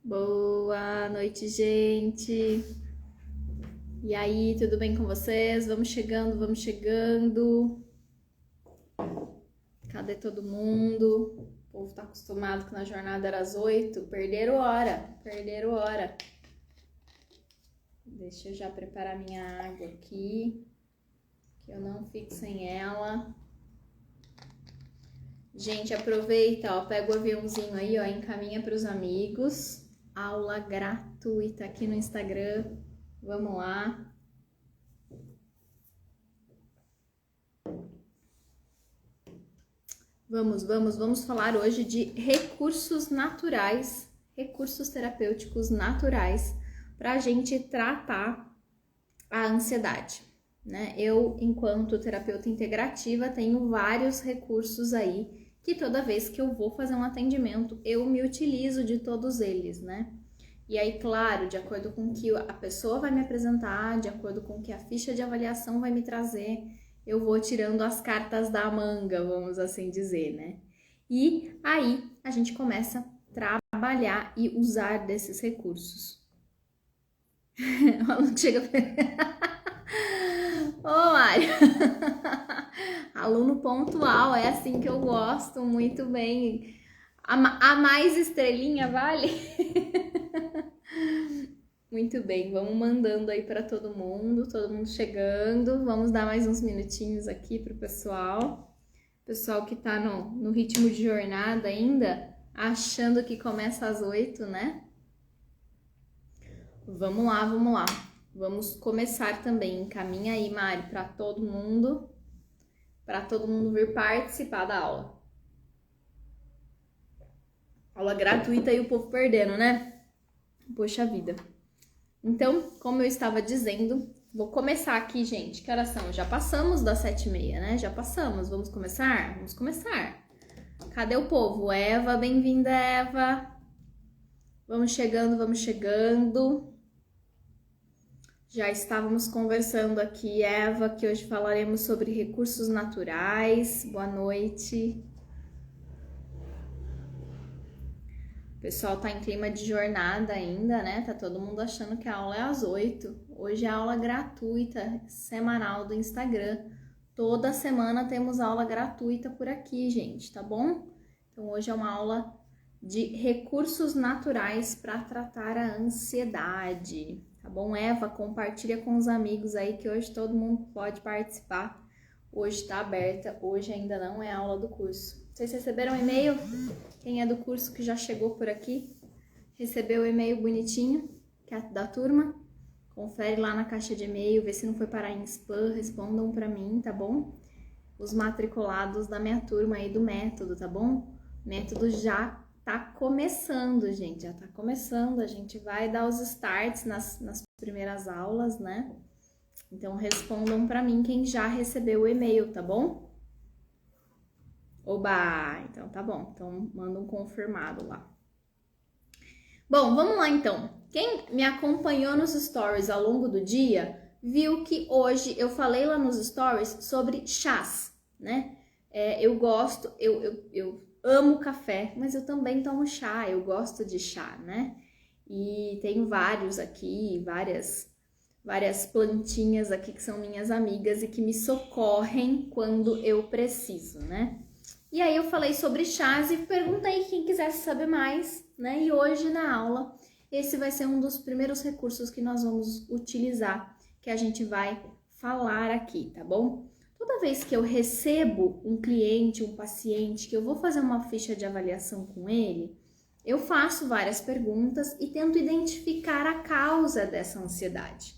Boa noite, gente. E aí, tudo bem com vocês? Vamos chegando, vamos chegando. Cadê todo mundo? O povo tá acostumado que na jornada era às 8. Perderam hora, perderam hora. Deixa eu já preparar minha água aqui, que eu não fico sem ela. Gente, aproveita, ó, pega o aviãozinho aí, ó, encaminha para os amigos. Aula gratuita aqui no Instagram. Vamos lá. Vamos falar hoje de recursos naturais, recursos terapêuticos naturais para a gente tratar a ansiedade, né? Eu, enquanto terapeuta integrativa, tenho vários recursos aí que toda vez que eu vou fazer um atendimento, eu me utilizo de todos eles, né? E aí, claro, de acordo com o que a pessoa vai me apresentar, de acordo com o que a ficha de avaliação vai me trazer, eu vou tirando as cartas da manga, vamos assim dizer, né? E aí, a gente começa a trabalhar e usar desses recursos. O aluno chega... Ô, Mário! Aluno pontual, é assim que eu gosto, muito bem. A mais estrelinha, vale? Muito bem, vamos mandando aí para todo mundo chegando. Vamos dar mais uns minutinhos aqui pro pessoal. Pessoal que tá no ritmo de jornada ainda, achando que começa às 8, né? Vamos lá, vamos lá. Vamos começar também. Encaminha aí, Mari, para todo mundo vir participar da aula. Aula gratuita e o povo perdendo, né? Poxa vida. Então, como eu estava dizendo, vou começar aqui, gente. Que horas são? Já passamos das 7h30, né? Já passamos. Vamos começar? Vamos começar. Cadê o povo? Eva, bem-vinda, Eva. Vamos chegando, vamos chegando. Já estávamos conversando aqui, Eva, que hoje falaremos sobre recursos naturais. Boa noite. O pessoal tá em clima de jornada ainda, né? Tá todo mundo achando que a aula é às 8. Hoje é aula gratuita, semanal do Instagram. Toda semana temos aula gratuita por aqui, gente, tá bom? Então hoje é uma aula de recursos naturais para tratar a ansiedade. Tá bom, Eva? Compartilha com os amigos aí que hoje todo mundo pode participar. Hoje tá aberta, hoje ainda não é aula do curso. Vocês receberam um e-mail? Quem é do curso que já chegou por aqui? Recebeu o e-mail bonitinho, que é da turma? Confere lá na caixa de e-mail, vê se não foi parar em spam, respondam pra mim, tá bom? Os matriculados da minha turma aí do método, tá bom? O método já tá começando, gente, já tá começando. A gente vai dar os starts nas primeiras aulas, né? Então respondam pra mim quem já recebeu o e-mail, tá bom? Oba! Então tá bom, então manda um confirmado lá. Bom, vamos lá então. Quem me acompanhou nos stories ao longo do dia, viu que hoje eu falei lá nos stories sobre chás, né? Eu gosto, eu amo café, mas eu também tomo chá, eu gosto de chá, né? E tenho vários aqui, várias plantinhas aqui que são minhas amigas e que me socorrem quando eu preciso, né? E aí eu falei sobre chás e perguntei quem quisesse saber mais, né? E hoje na aula, esse vai ser um dos primeiros recursos que nós vamos utilizar, que a gente vai falar aqui, tá bom? Toda vez que eu recebo um cliente, um paciente, que eu vou fazer uma ficha de avaliação com ele, eu faço várias perguntas e tento identificar a causa dessa ansiedade.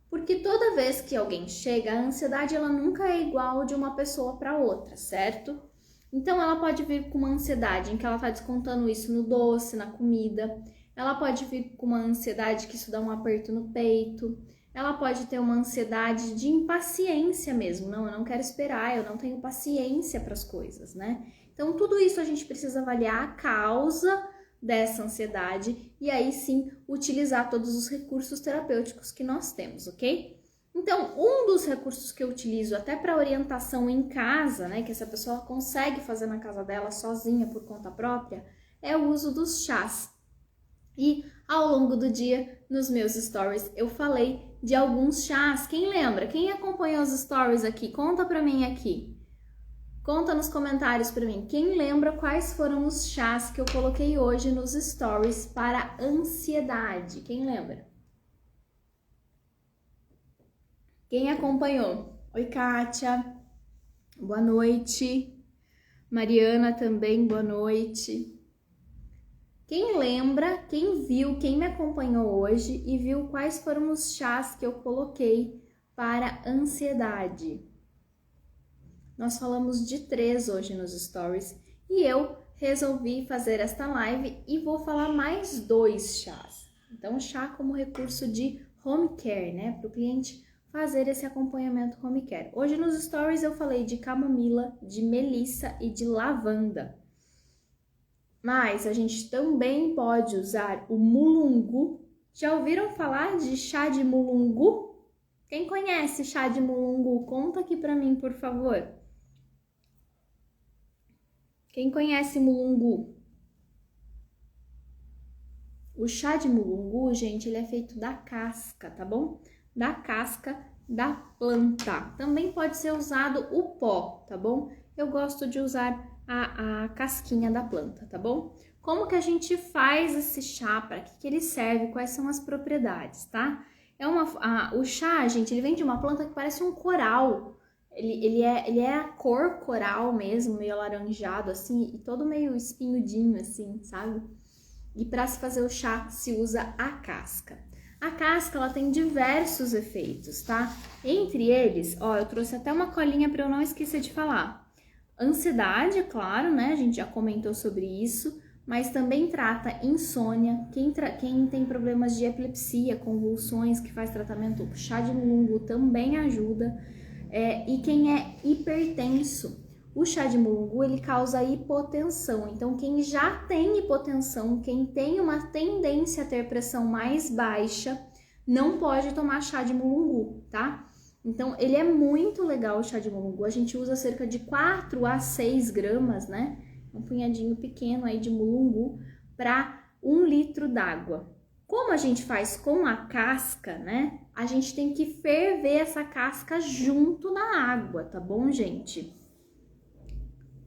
Porque toda vez que alguém chega, a ansiedade ela nunca é igual de uma pessoa para outra, certo? Então, ela pode vir com uma ansiedade em que ela tá descontando isso no doce, na comida. Ela pode vir com uma ansiedade que isso dá um aperto no peito. Ela pode ter uma ansiedade de impaciência mesmo. Não, eu não quero esperar, eu não tenho paciência para as coisas, né? Então, tudo isso a gente precisa avaliar a causa dessa ansiedade e aí sim utilizar todos os recursos terapêuticos que nós temos, ok? Então, um dos recursos que eu utilizo até para orientação em casa, né, que essa pessoa consegue fazer na casa dela sozinha por conta própria, é o uso dos chás. E ao longo do dia, nos meus stories, eu falei de alguns chás. Quem lembra? Quem acompanhou os stories aqui? Conta pra mim aqui. Conta nos comentários pra mim. Quem lembra quais foram os chás que eu coloquei hoje nos stories para ansiedade? Quem lembra? Quem acompanhou? Oi, Kátia. Boa noite. Mariana também, boa noite. Quem lembra, quem viu, quem me acompanhou hoje e viu quais foram os chás que eu coloquei para ansiedade? Nós falamos de 3 hoje nos stories e eu resolvi fazer esta live e vou falar mais 2 chás. Então, chá como recurso de home care, né? Para o cliente fazer esse acompanhamento home care. Hoje nos stories eu falei de camomila, de melissa e de lavanda. Mas a gente também pode usar o mulungu. Já ouviram falar de chá de mulungu? Quem conhece chá de mulungu? Conta aqui pra mim, por favor. Quem conhece mulungu? O chá de mulungu, gente, ele é feito da casca, tá bom? Da casca da planta. Também pode ser usado o pó, tá bom? Eu gosto de usar a casquinha da planta, tá bom? Como que a gente faz esse chá? Para que ele serve? Quais são as propriedades, tá? O chá, gente, ele vem de uma planta que parece um coral. Ele é a cor coral mesmo, meio alaranjado assim, e todo meio espinhudinho assim, sabe? E para se fazer o chá se usa a casca. A casca, ela tem diversos efeitos, tá? Entre eles, ó, eu trouxe até uma colinha para eu não esquecer de falar. Ansiedade, claro, né? A gente já comentou sobre isso, mas também trata insônia. Quem tem problemas de epilepsia, convulsões, que faz tratamento, o chá de mulungu também ajuda. E quem é hipertenso, o chá de mulungu, ele causa hipotensão. Então, quem já tem hipotensão, quem tem uma tendência a ter pressão mais baixa, não pode tomar chá de mulungu, tá? Então, ele é muito legal o chá de mulungu. A gente usa cerca de 4 a 6 gramas, né? Um punhadinho pequeno aí de mulungu para 1 litro d'água. Como a gente faz com a casca, né? A gente tem que ferver essa casca junto na água, tá bom, gente?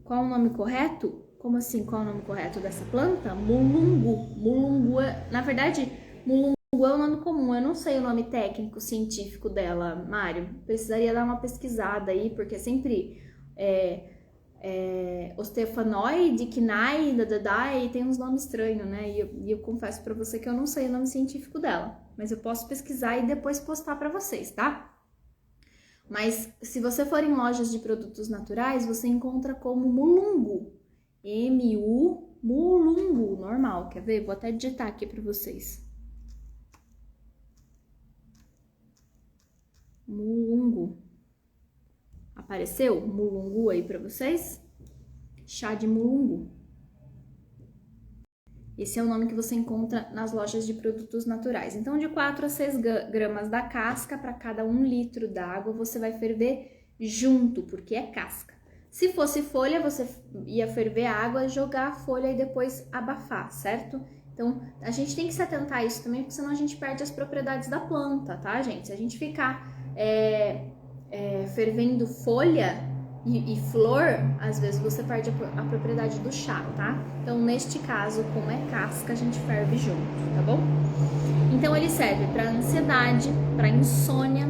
Qual o nome correto? Como assim, qual o nome correto dessa planta? Mulungu. Mulungu, na verdade, mulungu é o nome comum, eu não sei o nome técnico científico dela, Mário. Precisaria dar uma pesquisada aí, porque sempre Ostefanoide, Knai, Dadadai, tem uns nomes estranhos, né? E eu confesso pra você que eu não sei o nome científico dela, mas eu posso pesquisar e depois postar pra vocês, tá? Mas se você for em lojas de produtos naturais, você encontra como mulungu. M-U, mulungu, normal. Quer ver? Vou até digitar aqui pra vocês. Mulungu. Apareceu mulungu aí pra vocês? Chá de mulungu. Esse é o nome que você encontra nas lojas de produtos naturais. Então, de 4 a 6 gramas da casca para cada 1 litro d'água, você vai ferver junto, porque é casca. Se fosse folha, você ia ferver a água, jogar a folha e depois abafar, certo? Então, a gente tem que se atentar a isso também, porque senão a gente perde as propriedades da planta, tá, gente? Se a gente ficar fervendo folha e flor, às vezes você perde a propriedade do chá, tá? Então, neste caso, como é casca, a gente ferve junto, tá bom? Então, ele serve para ansiedade, para insônia.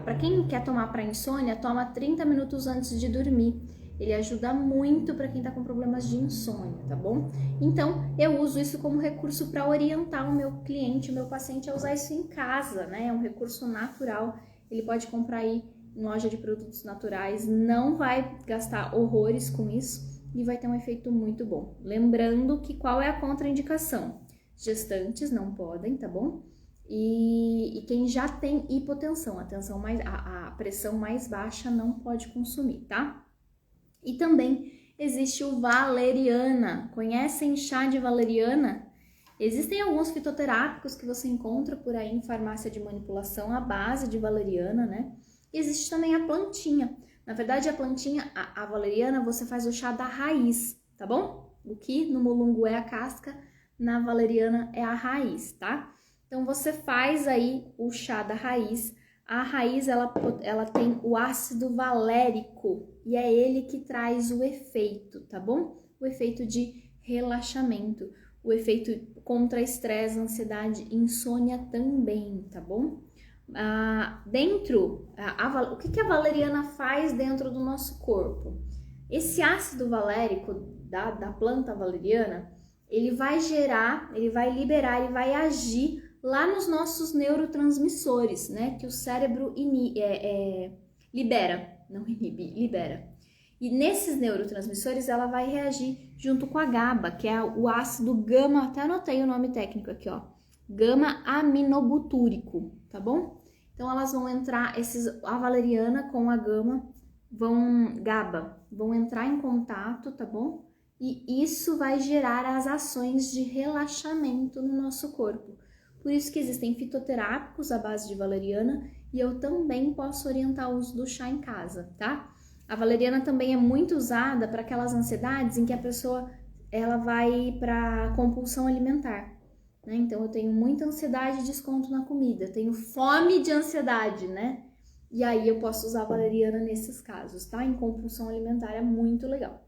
Para quem quer tomar para insônia, toma 30 minutos antes de dormir. Ele ajuda muito para quem tá com problemas de insônia, tá bom? Então, eu uso isso como recurso para orientar o meu cliente, o meu paciente a usar isso em casa, né? É um recurso natural. Ele pode comprar aí em loja de produtos naturais, não vai gastar horrores com isso e vai ter um efeito muito bom. Lembrando que qual é a contraindicação? Gestantes não podem, tá bom? E quem já tem hipotensão, a pressão mais baixa não pode consumir, tá? E também existe o valeriana. Conhecem chá de valeriana? Existem alguns fitoterápicos que você encontra por aí em farmácia de manipulação à base de valeriana, né? E existe também a plantinha. Na verdade, a plantinha, a valeriana, você faz o chá da raiz, tá bom? O que no mulungu é a casca, na valeriana é a raiz, tá? Então, você faz aí o chá da raiz. A raiz, ela tem o ácido valérico e é ele que traz o efeito, tá bom? O efeito de relaxamento, o efeito contra estresse, ansiedade, insônia também, tá bom? O que a valeriana faz dentro do nosso corpo? Esse ácido valérico da planta valeriana, ele vai liberar, ele vai agir lá nos nossos neurotransmissores, né? Que o cérebro libera, não inibe, libera. E nesses neurotransmissores ela vai reagir junto com a GABA, que é o ácido gama, até anotei o nome técnico aqui, ó, gama-aminobutúrico, tá bom? Então elas vão entrar, a valeriana com a GABA, vão entrar em contato, tá bom? E isso vai gerar as ações de relaxamento no nosso corpo. Por isso que existem fitoterápicos à base de valeriana e eu também posso orientar o uso do chá em casa, tá? A valeriana também é muito usada para aquelas ansiedades em que a pessoa ela vai para compulsão alimentar, né? Então eu tenho muita ansiedade e desconto na comida, eu tenho fome de ansiedade, né? E aí eu posso usar a valeriana nesses casos, tá? Em compulsão alimentar é muito legal.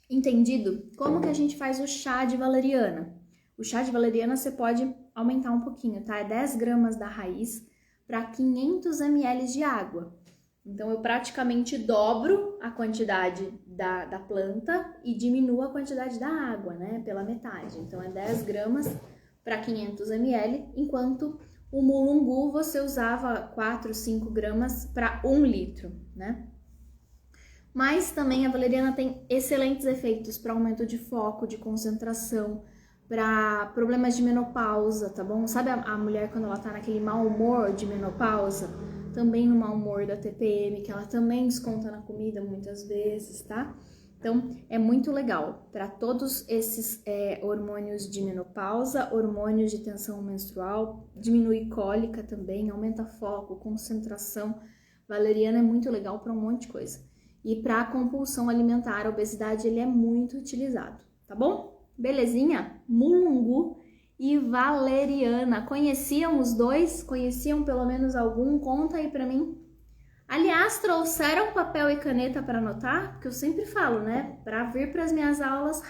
Entendido? Como que a gente faz o chá de valeriana? O chá de valeriana você pode aumentar um pouquinho, tá? É 10 gramas da raiz para 500 ml de água. Então, eu praticamente dobro a quantidade da planta e diminuo a quantidade da água, né? Pela metade. Então, é 10 gramas para 500 ml, enquanto o mulungu você usava 4, 5 gramas para 1 litro, né? Mas também a valeriana tem excelentes efeitos para aumento de foco, de concentração, para problemas de menopausa, tá bom? Sabe a mulher quando ela tá naquele mau humor de menopausa? Também no mau humor da TPM, que ela também desconta na comida muitas vezes, tá? Então, é muito legal para todos esses hormônios de menopausa, hormônios de tensão menstrual, diminui cólica também, aumenta foco, concentração. Valeriana é muito legal para um monte de coisa. E para compulsão alimentar, a obesidade, ele é muito utilizado, tá bom? Belezinha? Mulungu e valeriana. Conheciam os dois? Conheciam pelo menos algum? Conta aí pra mim. Aliás, trouxeram papel e caneta para anotar? Porque eu sempre falo, né? Para vir para as minhas aulas,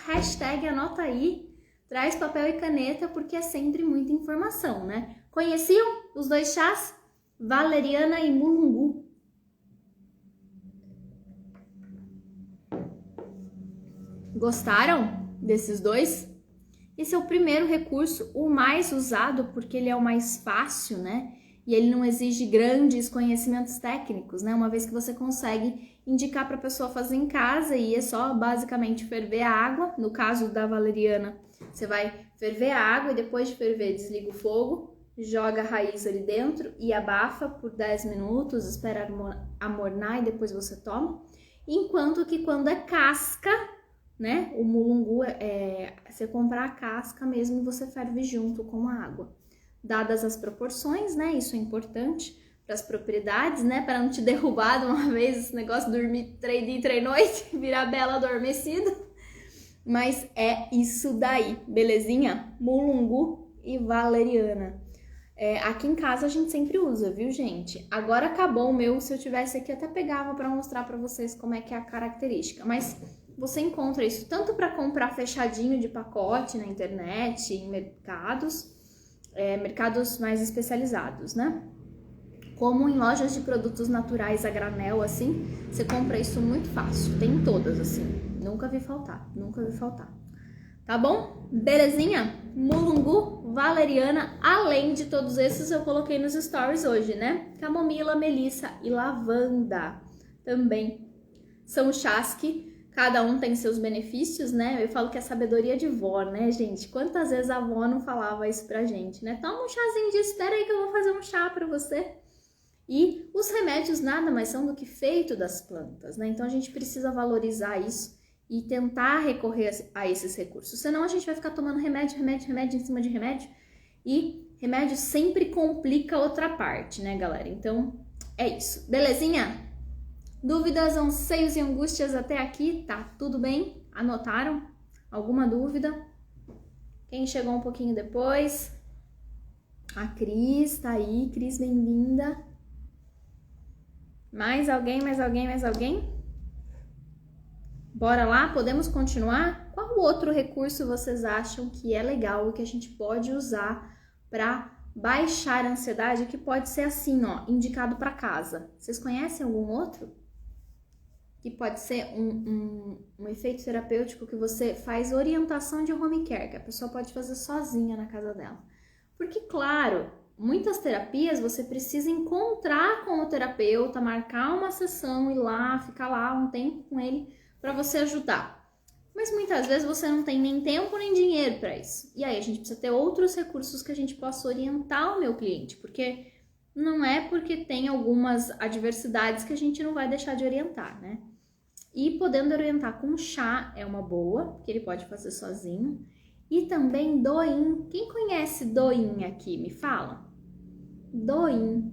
#anota aí. Traz papel e caneta porque é sempre muita informação, né? Conheciam os dois chás? Valeriana e mulungu. Gostaram desses dois? Esse é o primeiro recurso, o mais usado, porque ele é o mais fácil, né? E ele não exige grandes conhecimentos técnicos, né? Uma vez que você consegue indicar para a pessoa fazer em casa e é só basicamente ferver a água. No caso da valeriana, você vai ferver a água e depois de ferver, desliga o fogo, joga a raiz ali dentro e abafa por 10 minutos, espera amornar e depois você toma. Enquanto que quando é casca, né? O mulungu você comprar a casca mesmo e você ferve junto com a água. Dadas as proporções, né? Isso é importante para as propriedades, né? Para não te derrubar de uma vez esse negócio de dormir 3 dias e 3 noites, virar bela adormecida. Mas é isso daí, belezinha? Mulungu e valeriana. Aqui em casa a gente sempre usa, viu, gente? Agora acabou o meu, se eu tivesse aqui até pegava para mostrar para vocês como é que é a característica, mas você encontra isso tanto para comprar fechadinho de pacote na internet, em mercados mais especializados, né? Como em lojas de produtos naturais a granel, assim, você compra isso muito fácil. Tem todas, assim. Nunca vi faltar, nunca vi faltar. Tá bom? Belezinha? Mulungu, valeriana, além de todos esses eu coloquei nos stories hoje, né? Camomila, melissa e lavanda também. São chás que cada um tem seus benefícios, né? Eu falo que é sabedoria de vó, né, gente? Quantas vezes a avó não falava isso pra gente, né? Toma um chazinho disso, espera aí que eu vou fazer um chá pra você. E os remédios nada mais são do que feito das plantas, né? Então a gente precisa valorizar isso e tentar recorrer a esses recursos. Senão a gente vai ficar tomando remédio em cima de remédio. E remédio sempre complica outra parte, né, galera? Então é isso. Belezinha? Dúvidas, anseios e angústias até aqui? Tá tudo bem? Anotaram? Alguma dúvida? Quem chegou um pouquinho depois? A Cris tá aí. Cris, bem-vinda. Mais alguém, mais alguém, mais alguém? Bora lá? Podemos continuar? Qual outro recurso vocês acham que é legal e que a gente pode usar para baixar a ansiedade, que pode ser assim, ó, indicado para casa? Vocês conhecem algum outro? Que pode ser um efeito terapêutico que você faz orientação de home care, que a pessoa pode fazer sozinha na casa dela. Porque, claro, muitas terapias você precisa encontrar com o terapeuta, marcar uma sessão, ir lá, ficar lá um tempo com ele para você ajudar. Mas muitas vezes você não tem nem tempo nem dinheiro para isso. E aí a gente precisa ter outros recursos que a gente possa orientar o meu cliente, porque não é porque tem algumas adversidades que a gente não vai deixar de orientar, né? E podendo orientar com chá é uma boa, que ele pode fazer sozinho. E também Douyin. Quem conhece Douyin aqui? Me fala. Douyin.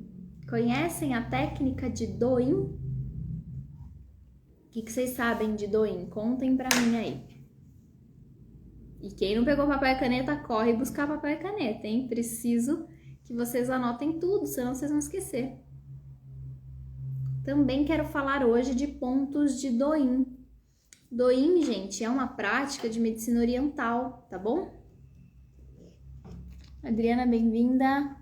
Conhecem a técnica de Douyin? O que vocês sabem de Douyin? Contem pra mim aí. E quem não pegou papel e caneta, corre buscar papel e caneta, hein? Preciso que vocês anotem tudo, senão vocês vão esquecer. Também quero falar hoje de pontos de Douyin. Douyin, gente, é uma prática de medicina oriental, tá bom? Adriana, bem-vinda.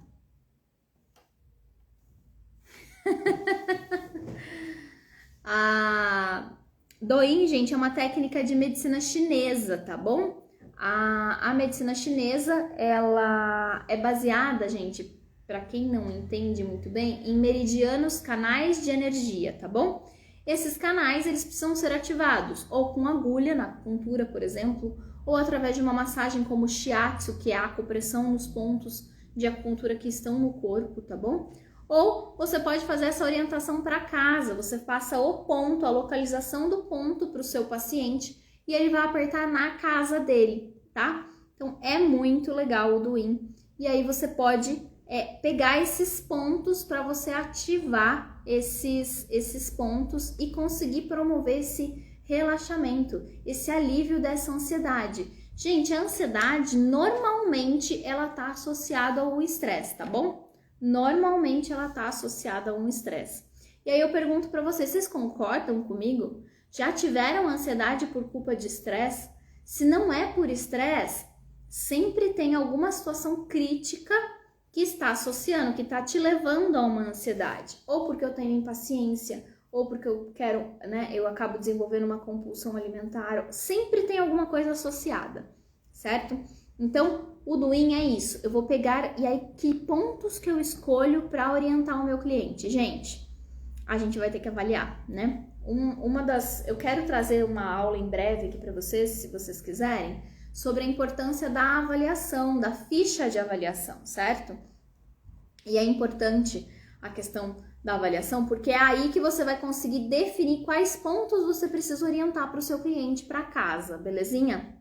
A Douyin, gente, é uma técnica de medicina chinesa, tá bom? A medicina chinesa, ela é baseada, gente, para quem não entende muito bem, em meridianos, canais de energia, tá bom? Esses canais, eles precisam ser ativados, ou com agulha, na acupuntura, por exemplo, ou através de uma massagem como shiatsu, que é a acupressão nos pontos de acupuntura que estão no corpo, tá bom? Ou você pode fazer essa orientação para casa, você passa o ponto, a localização do ponto para o seu paciente e ele vai apertar na casa dele, tá? Então é muito legal o Douyin. E aí você pode pegar esses pontos para você ativar esses pontos e conseguir promover esse relaxamento, esse alívio dessa ansiedade. Gente, a ansiedade normalmente ela tá associada ao estresse, tá bom? Normalmente ela tá associada a um estresse. E aí eu pergunto para vocês, vocês concordam comigo? Já tiveram ansiedade por culpa de estresse? Se não é por estresse, sempre tem alguma situação crítica que está associando, que está te levando a uma ansiedade. Ou porque eu tenho impaciência, ou porque eu quero, né, eu acabo desenvolvendo uma compulsão alimentar. Sempre tem alguma coisa associada, certo? Então, o Douyin é isso. Eu vou pegar, e aí que pontos que eu escolho para orientar o meu cliente? Gente, a gente vai ter que avaliar, né? Eu quero trazer uma aula em breve aqui para vocês, se vocês quiserem, sobre a importância da avaliação, da ficha de avaliação, certo? E é importante a questão da avaliação, porque é aí que você vai conseguir definir quais pontos você precisa orientar para o seu cliente para casa, belezinha?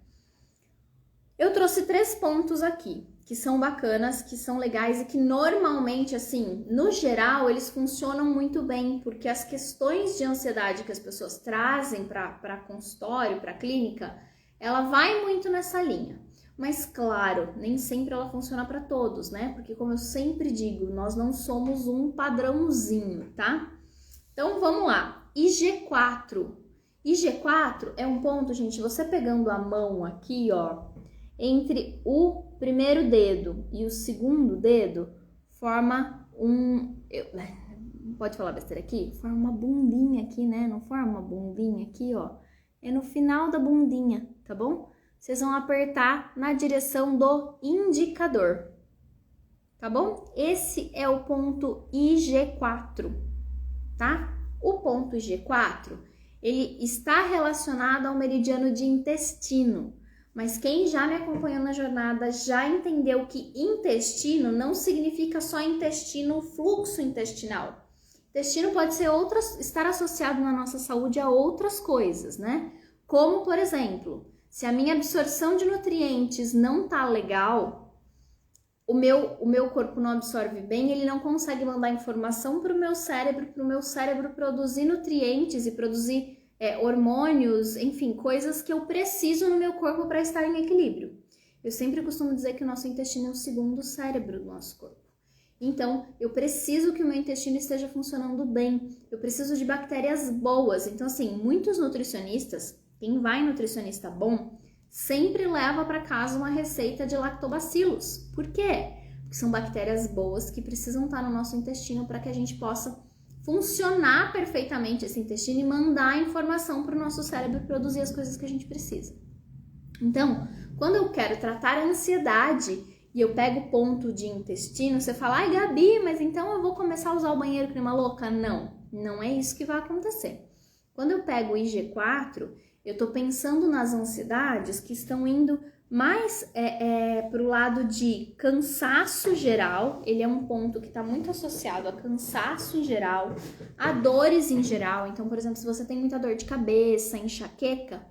Eu trouxe 3 pontos aqui, que são bacanas, que são legais e que normalmente, assim, no geral, eles funcionam muito bem, porque as questões de ansiedade que as pessoas trazem para consultório, para clínica, ela vai muito nessa linha. Mas, claro, nem sempre ela funciona para todos, né? Porque, como eu sempre digo, nós não somos um padrãozinho, tá? Então, vamos lá. IG4. IG4 é um ponto, gente, você pegando a mão aqui, ó, entre o primeiro dedo e o segundo dedo, forma pode falar besteira aqui? Forma uma bundinha aqui, né? Não forma uma bundinha aqui, ó. É no final da bundinha, tá bom? Vocês vão apertar na direção do indicador, tá bom? Esse é o ponto IG4, tá? O ponto IG4, ele está relacionado ao meridiano de intestino. Mas quem já me acompanhou na jornada já entendeu que intestino não significa só intestino, fluxo intestinal. Intestino pode ser estar associado na nossa saúde a outras coisas, né? Como, por exemplo, se a minha absorção de nutrientes não tá legal, o meu corpo não absorve bem, ele não consegue mandar informação para o meu cérebro produzir nutrientes e produzir hormônios, enfim, coisas que eu preciso no meu corpo para estar em equilíbrio. Eu sempre costumo dizer que o nosso intestino é o segundo cérebro do nosso corpo. Então, eu preciso que o meu intestino esteja funcionando bem. Eu preciso de bactérias boas. Então, assim, muitos nutricionistas, quem vai em nutricionista bom, sempre leva para casa uma receita de lactobacilos. Por quê? Porque são bactérias boas que precisam estar no nosso intestino para que a gente possa funcionar perfeitamente esse intestino e mandar a informação para o nosso cérebro produzir as coisas que a gente precisa. Então, quando eu quero tratar a ansiedade e eu pego o ponto de intestino, você fala, ai Gabi, mas então eu vou começar a usar o banheiro que nem uma louca? Não, não é isso que vai acontecer. Quando eu pego o IG4, eu tô pensando nas ansiedades que estão indo mais para o lado de cansaço geral. Ele é um ponto que está muito associado a cansaço em geral, a dores em geral. Então, por exemplo, se você tem muita dor de cabeça, enxaqueca,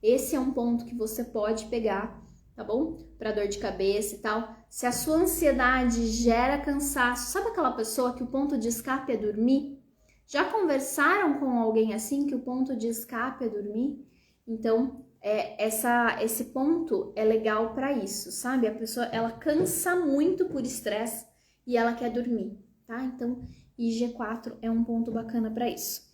esse é um ponto que você pode pegar, tá bom? Para dor de cabeça e tal. Se a sua ansiedade gera cansaço, sabe aquela pessoa que o ponto de escape é dormir? Já conversaram com alguém assim que o ponto de escape é dormir? Então, esse ponto é legal para isso, sabe? A pessoa, ela cansa muito por estresse e ela quer dormir, tá? Então, IG4 é um ponto bacana para isso.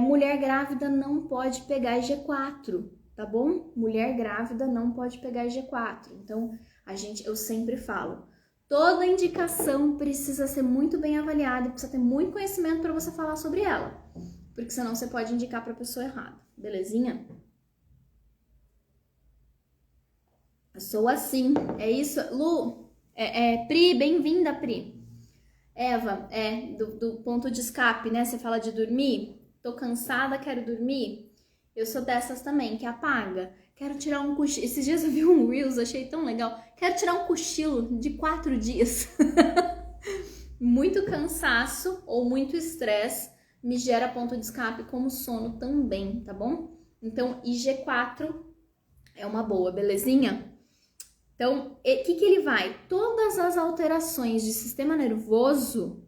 Mulher grávida não pode pegar IG4, tá bom? Mulher grávida não pode pegar IG4. Então, eu sempre falo, toda indicação precisa ser muito bem avaliada, precisa ter muito conhecimento para você falar sobre ela, porque senão você pode indicar para a pessoa errada, belezinha? Eu sou assim, é isso. Lu, Pri, bem-vinda, Pri. Eva, do ponto de escape, né? Você fala de dormir, tô cansada, quero dormir. Eu sou dessas também, que apaga. Quero tirar um cochilo. Esses dias eu vi um Reels, achei tão legal. Quero tirar um cochilo de 4 dias. Muito cansaço ou muito estresse me gera ponto de escape como sono também, tá bom? Então, IG4 é uma boa, belezinha? Então, o que ele vai? Todas as alterações de sistema nervoso,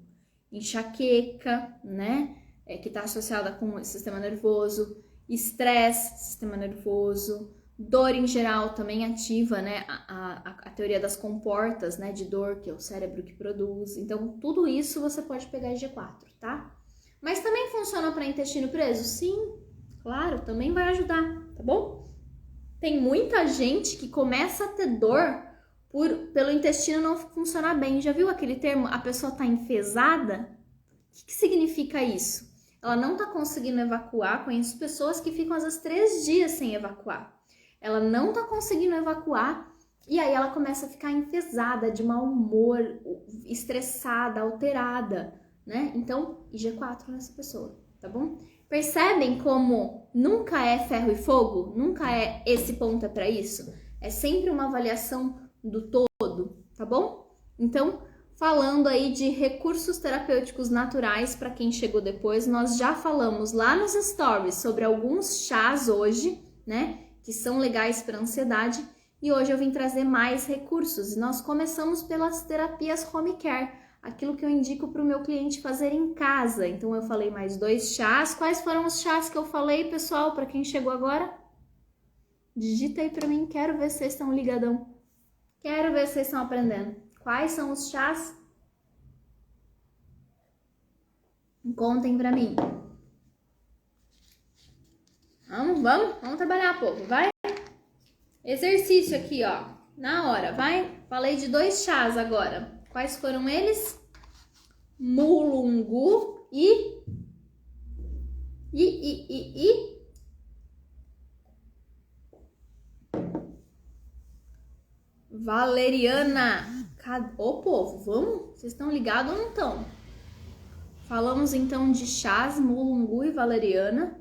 enxaqueca, né? Que está associada com o sistema nervoso, estresse, sistema nervoso, dor em geral também ativa, né? A teoria das comportas, né? De dor, que é o cérebro que produz. Então, tudo isso você pode pegar IG4, tá? Mas também funciona para intestino preso? Sim, claro, também vai ajudar, tá bom? Tem muita gente que começa a ter dor pelo intestino não funcionar bem. Já viu aquele termo, a pessoa tá enfesada? O que significa isso? Ela não tá conseguindo evacuar. Conheço pessoas que ficam às vezes 3 dias sem evacuar. Ela não tá conseguindo evacuar e aí ela começa a ficar enfesada, de mau humor, estressada, alterada, né? Então, IG4 nessa pessoa, tá bom? Percebem como nunca é ferro e fogo? Nunca é esse ponto para isso? É sempre uma avaliação do todo, tá bom? Então, falando aí de recursos terapêuticos naturais para quem chegou depois, nós já falamos lá nos stories sobre alguns chás hoje, né? Que são legais para ansiedade. E hoje eu vim trazer mais recursos. Nós começamos pelas terapias home care, aquilo que eu indico para o meu cliente fazer em casa. Então eu falei mais 2 chás. Quais foram os chás que eu falei, pessoal, para quem chegou agora? Digita aí para mim, quero ver se vocês estão ligadão. Quero ver se vocês estão aprendendo. Quais são os chás? Contem para mim. Vamos trabalhar, povo, vai? Exercício aqui, ó, na hora, vai? Falei de 2 chás agora. Quais foram eles? Mulungu e valeriana. Ô, povo, vamos? Vocês estão ligados ou não estão? Falamos então de chás, mulungu e valeriana.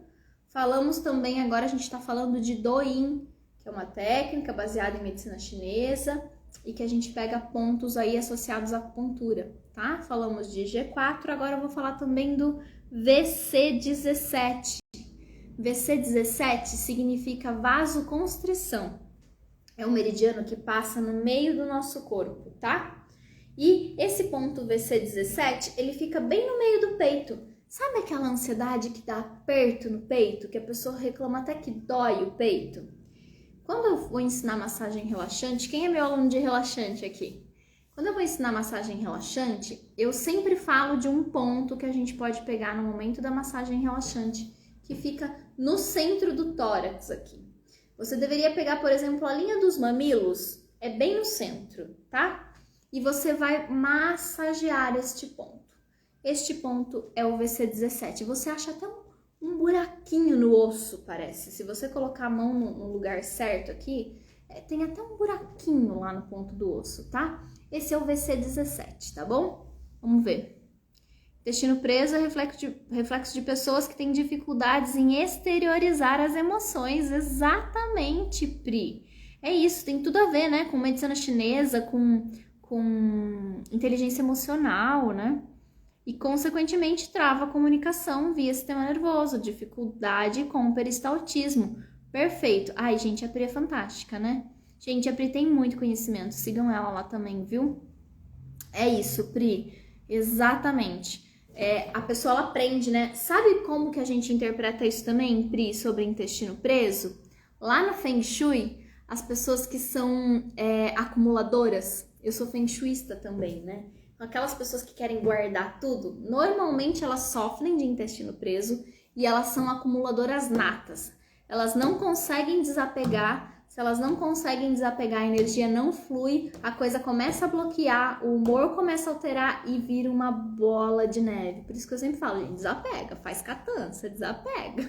Falamos também, agora a gente tá falando de Douyin, que é uma técnica baseada em medicina chinesa e que a gente pega pontos aí associados à acupuntura, tá? Falamos de G4, agora eu vou falar também do VC17. VC17 significa vasoconstrição. É um meridiano que passa no meio do nosso corpo, tá? E esse ponto VC17, ele fica bem no meio do peito. Sabe aquela ansiedade que dá aperto no peito, que a pessoa reclama até que dói o peito? Quando eu vou ensinar massagem relaxante, quem é meu aluno de relaxante aqui? Quando eu vou ensinar massagem relaxante, eu sempre falo de um ponto que a gente pode pegar no momento da massagem relaxante, que fica no centro do tórax aqui. Você deveria pegar, por exemplo, a linha dos mamilos, é bem no centro, tá? E você vai massagear este ponto. Este ponto é o VC17. Você acha até um buraquinho no osso, parece. Se você colocar a mão no lugar certo aqui, tem até um buraquinho lá no ponto do osso, tá? Esse é o VC17, tá bom? Vamos ver. Intestino preso é reflexo de pessoas que têm dificuldades em exteriorizar as emoções. Exatamente, Pri. É isso, tem tudo a ver, né? Com medicina chinesa, com inteligência emocional, né? E, consequentemente, trava a comunicação via sistema nervoso, dificuldade com peristaltismo. Perfeito. Ai, gente, a Pri é fantástica, né? Gente, a Pri tem muito conhecimento. Sigam ela lá também, viu? É isso, Pri. Exatamente. A pessoa, ela aprende, né? Sabe como que a gente interpreta isso também, Pri, sobre intestino preso? Lá no Feng Shui, as pessoas que são acumuladoras, eu sou Feng Shuista também, né? Aquelas pessoas que querem guardar tudo, normalmente elas sofrem de intestino preso e elas são acumuladoras natas. Elas não conseguem desapegar. Se elas não conseguem desapegar, a energia não flui, a coisa começa a bloquear, o humor começa a alterar e vira uma bola de neve. Por isso que eu sempre falo, gente, desapega, faz catança, desapega.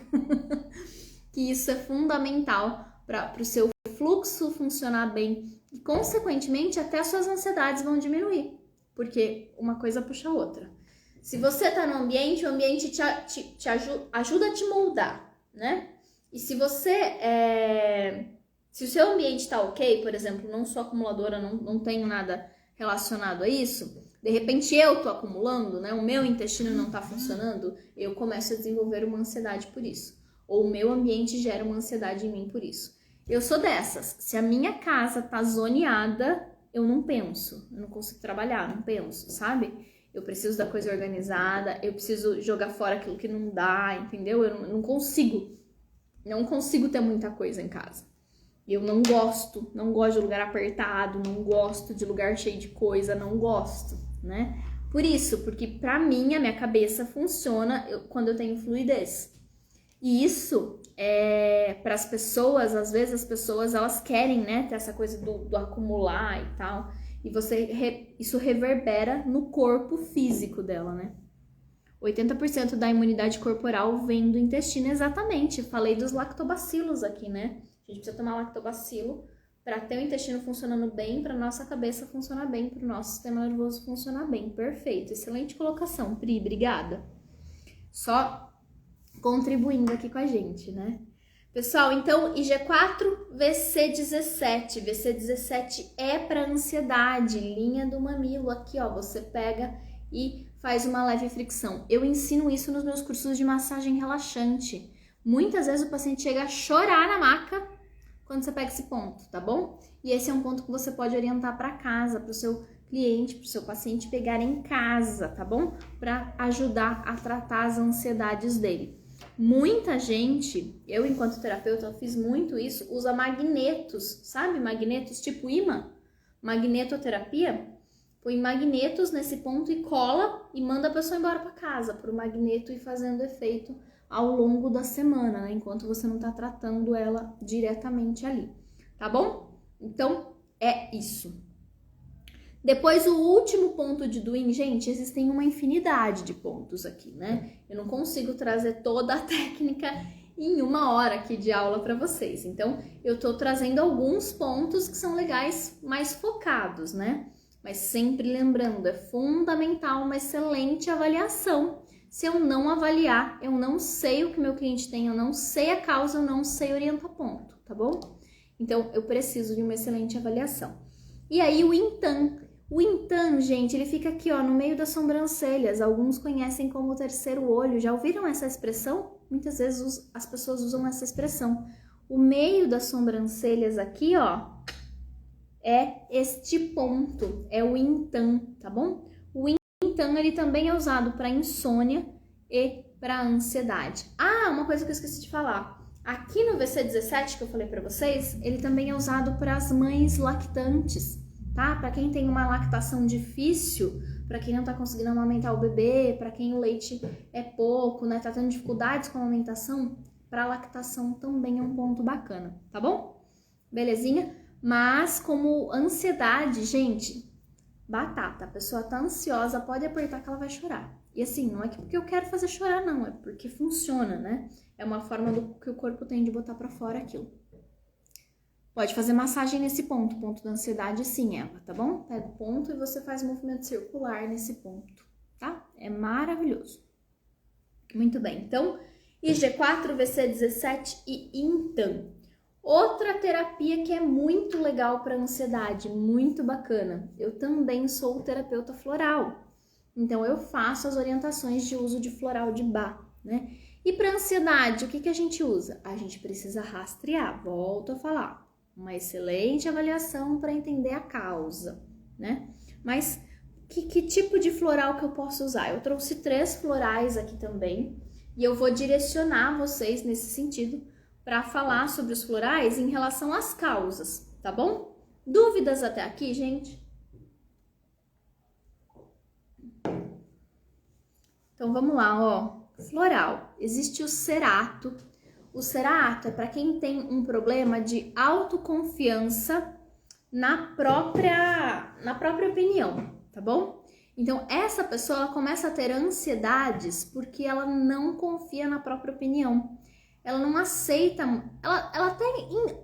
Que isso é fundamental para o seu fluxo funcionar bem e, consequentemente, até as suas ansiedades vão diminuir, porque uma coisa puxa a outra. Se você está no ambiente, o ambiente te ajuda a te moldar, né? E se você se o seu ambiente está ok, por exemplo, não sou acumuladora, não tenho nada relacionado a isso, de repente eu tô acumulando, né? O meu intestino não tá funcionando, eu começo a desenvolver uma ansiedade por isso. Ou o meu ambiente gera uma ansiedade em mim por isso. Eu sou dessas. Se a minha casa tá zoneada, eu não penso. Eu não consigo trabalhar, não penso, sabe? Eu preciso da coisa organizada, eu preciso jogar fora aquilo que não dá, entendeu? Eu não consigo ter muita coisa em casa. Eu não gosto de lugar apertado, não gosto de lugar cheio de coisa, não gosto, né? Por isso, porque pra mim, a minha cabeça funciona quando eu tenho fluidez. E isso, para as pessoas, às vezes as pessoas, elas querem, né, ter essa coisa do acumular e tal. E isso reverbera no corpo físico dela, né? 80% da imunidade corporal vem do intestino, exatamente. Falei dos lactobacilos aqui, né? A gente precisa tomar lactobacilo para ter o intestino funcionando bem, para nossa cabeça funcionar bem, para o nosso sistema nervoso funcionar bem. Perfeito, excelente colocação, Pri, obrigada. Só contribuindo aqui com a gente, né? Pessoal, então, IG4, VC17. VC17 é para ansiedade, linha do mamilo. Aqui, ó, você pega e faz uma leve fricção. Eu ensino isso nos meus cursos de massagem relaxante. Muitas vezes o paciente chega a chorar na maca quando você pega esse ponto, tá bom? E esse é um ponto que você pode orientar para casa, para o seu cliente, para o seu paciente pegar em casa, tá bom? Para ajudar a tratar as ansiedades dele. Muita gente, eu enquanto terapeuta, eu fiz muito isso, usa magnetos, sabe? Magnetos tipo imã, magnetoterapia. Põe magnetos nesse ponto e cola e manda a pessoa embora para casa, para o magneto ir fazendo efeito ao longo da semana, né? Enquanto você não tá tratando ela diretamente ali, tá bom? Então, é isso. Depois, o último ponto de doing, gente, existem uma infinidade de pontos aqui, né? Eu não consigo trazer toda a técnica em 1 hora aqui de aula para vocês. Então, eu tô trazendo alguns pontos que são legais, mais focados, né? Mas sempre lembrando, é fundamental uma excelente avaliação. Se eu não avaliar, eu não sei o que meu cliente tem, eu não sei a causa, eu não sei orientar ponto, tá bom? Então, eu preciso de uma excelente avaliação. E aí, o Intan. O Intan, gente, ele fica aqui, ó, no meio das sobrancelhas. Alguns conhecem como o terceiro olho. Já ouviram essa expressão? Muitas vezes as pessoas usam essa expressão. O meio das sobrancelhas aqui, ó, é este ponto, é o Intan, tá bom? O Intan, ele também é usado para insônia, e para ansiedade. Ah, uma coisa que eu esqueci de falar. Aqui no VC17 que eu falei para vocês, ele também é usado para as mães lactantes, tá? Para quem tem uma lactação difícil, para quem não tá conseguindo amamentar o bebê, para quem o leite é pouco, né? Tá tendo dificuldades com a amamentação, para lactação também é um ponto bacana, tá bom? Belezinha? Mas como ansiedade, gente, batata, a pessoa tá ansiosa, pode apertar que ela vai chorar. E assim, não é porque eu quero fazer chorar, não, é porque funciona, né? É uma forma que o corpo tem de botar pra fora aquilo. Pode fazer massagem nesse ponto da ansiedade, sim, Eva, tá bom? Pega o ponto e você faz movimento circular nesse ponto, tá? É maravilhoso. Muito bem, então, IG4, VC17 e então. Outra terapia que é muito legal para ansiedade, muito bacana. Eu também sou terapeuta floral, então eu faço as orientações de uso de floral de Bach, né? E para ansiedade, o que a gente usa? A gente precisa rastrear, volto a falar. Uma excelente avaliação para entender a causa, né? Mas que tipo de floral que eu posso usar? Eu trouxe 3 florais aqui também e eu vou direcionar vocês nesse sentido para falar sobre os florais em relação às causas, tá bom? Dúvidas até aqui, gente? Então vamos lá, ó. Floral. Existe o cerato. O cerato é para quem tem um problema de autoconfiança na própria opinião, tá bom? Então essa pessoa ela começa a ter ansiedades porque ela não confia na própria opinião. Ela não aceita, ela até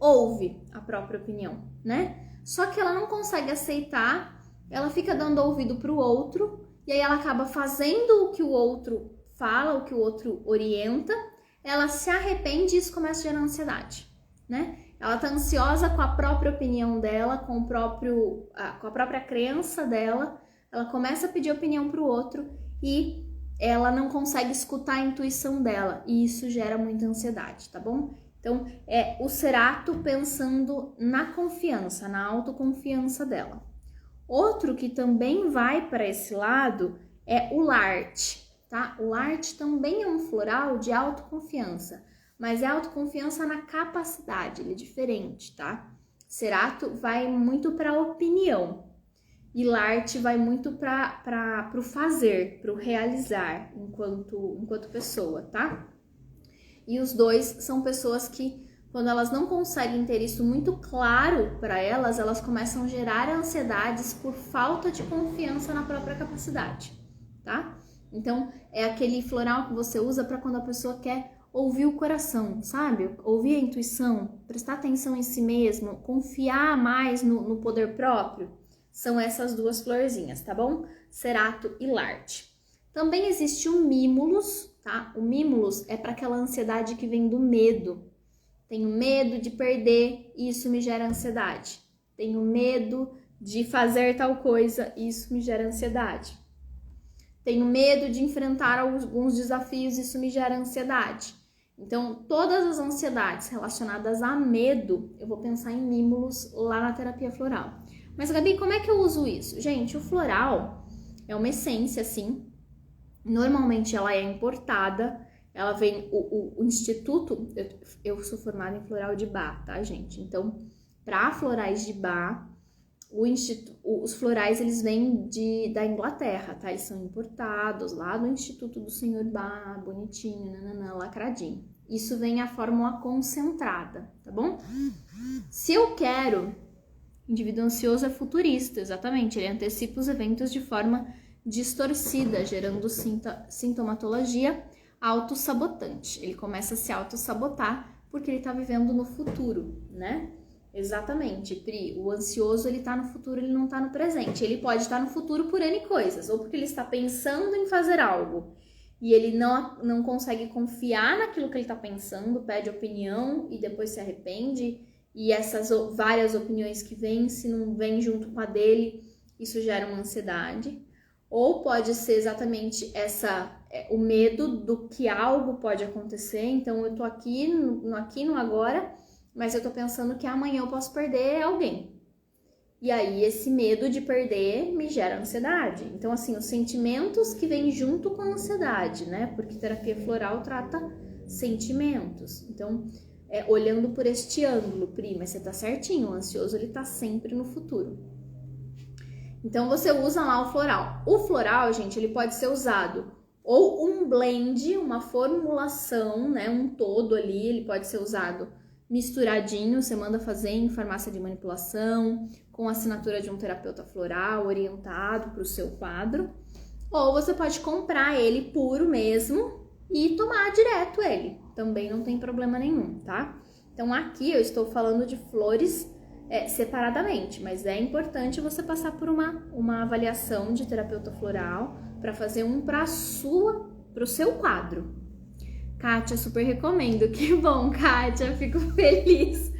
ouve a própria opinião, né? Só que ela não consegue aceitar, ela fica dando ouvido pro outro, e aí ela acaba fazendo o que o outro fala, o que o outro orienta, ela se arrepende e isso começa a gerar ansiedade, né? Ela tá ansiosa com a própria opinião dela, com a própria crença dela, ela começa a pedir opinião pro outro e ela não consegue escutar a intuição dela e isso gera muita ansiedade, tá bom? Então, é o cerato pensando na confiança, na autoconfiança dela. Outro que também vai para esse lado é o Larte, tá? O Larte também é um floral de autoconfiança, mas é autoconfiança na capacidade, ele é diferente, tá? Cerato vai muito para a opinião. E Larte vai muito para o fazer, para o realizar enquanto pessoa, tá? E os dois são pessoas que, quando elas não conseguem ter isso muito claro para elas, elas começam a gerar ansiedades por falta de confiança na própria capacidade, tá? Então, é aquele floral que você usa para quando a pessoa quer ouvir o coração, sabe? Ouvir a intuição, prestar atenção em si mesmo, confiar mais no poder próprio. São essas 2 florzinhas, tá bom? Cerato e Larte. Também existe o Mimulus, tá? O Mimulus é para aquela ansiedade que vem do medo. Tenho medo de perder, isso me gera ansiedade. Tenho medo de fazer tal coisa, isso me gera ansiedade. Tenho medo de enfrentar alguns desafios, isso me gera ansiedade. Então, todas as ansiedades relacionadas a medo, eu vou pensar em Mimulus lá na terapia floral. Mas, Gabi, como é que eu uso isso? Gente, o floral é uma essência, assim. Normalmente ela é importada. Ela vem... O instituto... Eu sou formada em floral de Bach, tá, gente? Então, para florais de Bach, os florais, eles vêm da Inglaterra, tá? Eles são importados lá do Instituto do Senhor Bach, bonitinho, nananã, lacradinho. Isso vem a fórmula concentrada, tá bom? Se eu quero... Indivíduo ansioso é futurista, exatamente. Ele antecipa os eventos de forma distorcida, gerando sintomatologia autossabotante. Ele começa a se autossabotar porque ele está vivendo no futuro, né? Exatamente, Pri. O ansioso, ele tá no futuro, ele não tá no presente. Ele pode estar no futuro por N coisas, ou porque ele está pensando em fazer algo e ele não consegue confiar naquilo que ele está pensando, pede opinião e depois se arrepende. E essas várias opiniões que vêm, se não vem junto com a dele, isso gera uma ansiedade. Ou pode ser exatamente o medo do que algo pode acontecer. Então, eu tô aqui no agora, mas eu tô pensando que amanhã eu posso perder alguém. E aí, esse medo de perder me gera ansiedade. Então, assim, os sentimentos que vêm junto com a ansiedade, né? Porque terapia floral trata sentimentos. Então, olhando por este ângulo, Pri, mas você tá certinho, o ansioso, ele tá sempre no futuro. Então, você usa lá o floral. O floral, gente, ele pode ser usado ou um blend, uma formulação, né? Um todo ali, ele pode ser usado misturadinho, você manda fazer em farmácia de manipulação, com a assinatura de um terapeuta floral orientado para o seu quadro, ou você pode comprar ele puro mesmo e tomar direto ele, também não tem problema nenhum, tá? Então aqui eu estou falando de flores separadamente, mas é importante você passar por uma avaliação de terapeuta floral para fazer um para o seu quadro. Kátia, super recomendo. Que bom, Kátia, fico feliz.